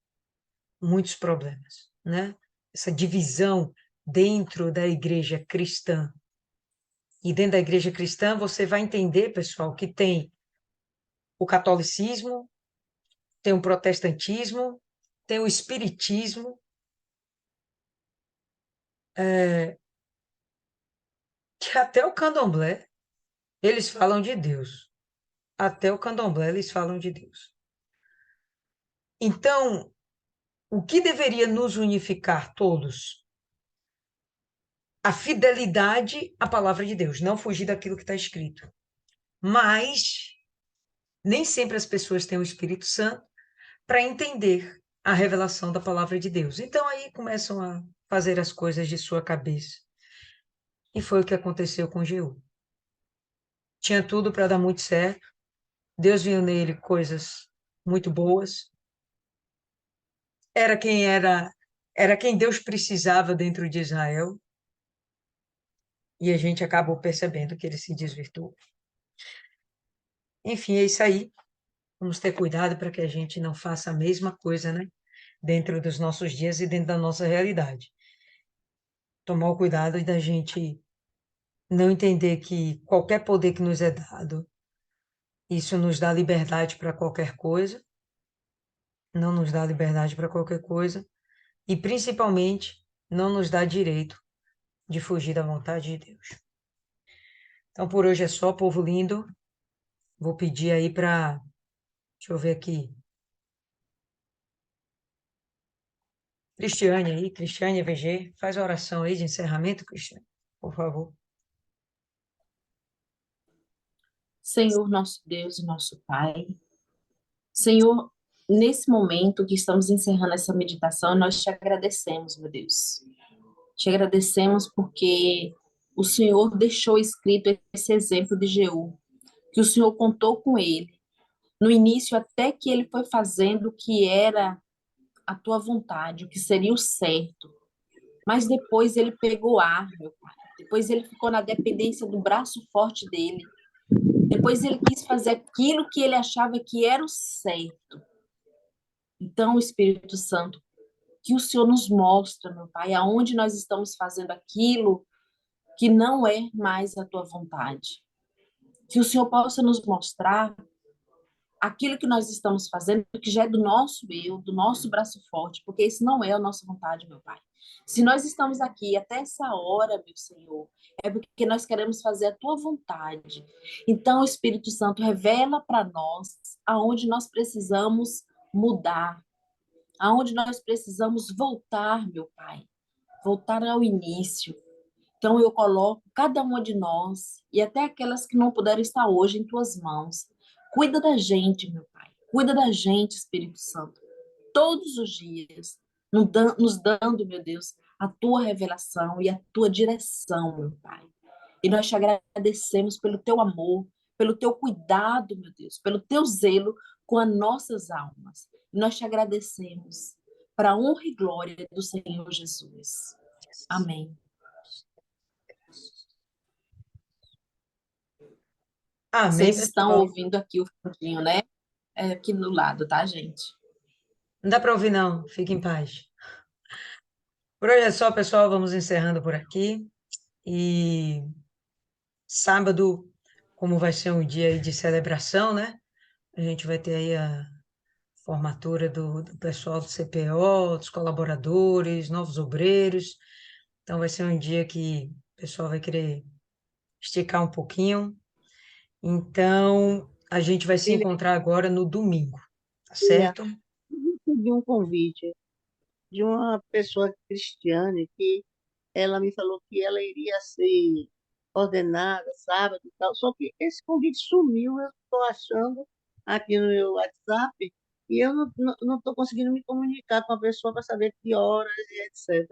Muitos problemas, né? Essa divisão dentro da igreja cristã. E dentro da igreja cristã, você vai entender, pessoal, que tem o catolicismo, tem o protestantismo, tem o espiritismo, que até o candomblé, eles falam de Deus. Até o candomblé, eles falam de Deus. Então, o que deveria nos unificar todos? A fidelidade à palavra de Deus, não fugir daquilo que está escrito. Mas nem sempre as pessoas têm o Espírito Santo para entender a revelação da palavra de Deus. Então aí começam a fazer as coisas de sua cabeça. E foi o que aconteceu com Jeú. Tinha tudo para dar muito certo. Deus viu nele coisas muito boas. era quem Deus precisava dentro de Israel, e a gente acabou percebendo que ele se desvirtuou. Enfim, é isso aí. Vamos ter cuidado para que a gente não faça a mesma coisa, né? Dentro dos nossos dias e dentro da nossa realidade. Tomar o cuidado da gente não entender que qualquer poder que nos é dado, isso nos dá liberdade para qualquer coisa, não nos dá liberdade para qualquer coisa, e principalmente não nos dá direito de fugir da vontade de Deus. Então, por hoje é só, povo lindo. Vou pedir aí para, deixa eu ver aqui, Cristiane VG, faz a oração aí de encerramento, Cristiane, por favor. Senhor, nosso Deus e nosso Pai, Senhor, nesse momento que estamos encerrando essa meditação, nós te agradecemos, meu Deus. Te agradecemos porque o Senhor deixou escrito esse exemplo de Jeú, que o Senhor contou com ele, no início até que ele foi fazendo o que era a tua vontade, o que seria o certo. Mas depois ele pegou ar, meu Pai. Depois ele ficou na dependência do braço forte dele. Depois ele quis fazer aquilo que ele achava que era o certo. Então, Espírito Santo, que o Senhor nos mostra, meu Pai, aonde nós estamos fazendo aquilo que não é mais a tua vontade. Que o Senhor possa nos mostrar aquilo que nós estamos fazendo, que já é do nosso eu, do nosso braço forte, porque isso não é a nossa vontade, meu Pai. Se nós estamos aqui até essa hora, meu Senhor, é porque nós queremos fazer a tua vontade. Então, Espírito Santo, revela para nós aonde nós precisamos mudar, aonde nós precisamos voltar, meu Pai, voltar ao início. Então, eu coloco cada uma de nós e até aquelas que não puderam estar hoje em tuas mãos. Cuida da gente, meu Pai. Cuida da gente, Espírito Santo. Todos os dias, nos dando, meu Deus, a tua revelação e a tua direção, meu Pai. E nós te agradecemos pelo teu amor, pelo teu cuidado, meu Deus, pelo teu zelo com as nossas almas. E nós te agradecemos para a honra e glória do Senhor Jesus. Amém. Amém, Vocês estão pessoal. ouvindo aqui o fundinho, né? É aqui do lado, tá, gente? Não dá para ouvir, não. Fique em paz. Por hoje é só, pessoal. Vamos encerrando por aqui. E sábado, como vai ser um dia aí de celebração, né? A gente vai ter aí a formatura do pessoal do CPO, dos colaboradores, novos obreiros. Então, vai ser um dia que o pessoal vai querer esticar um pouquinho. Então, a gente vai se Filha, encontrar agora no domingo, tá filha, certo? recebi um convite de uma pessoa cristiana que ela me falou que ela iria ser ordenada sábado e tal, só que esse convite sumiu, eu estou achando aqui no meu WhatsApp e eu não estou conseguindo me comunicar com a pessoa para saber que horas e etc.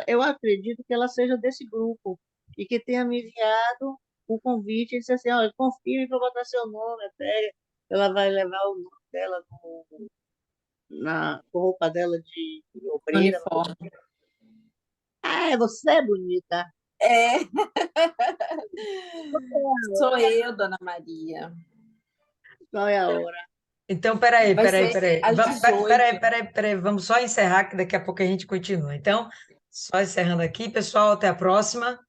Eu acredito que ela seja desse grupo e que tenha me enviado o convite e disse assim, olha, confirme para botar seu nome até. Ela vai levar o nome dela na roupa dela de obreira. Uniforme. Ah, você é bonita. É. Sou eu, Dona Maria. Qual é a hora? Então, peraí. Vai ser às 18. Peraí, vamos só encerrar, que daqui a pouco a gente continua. Então, só encerrando aqui, pessoal, até a próxima.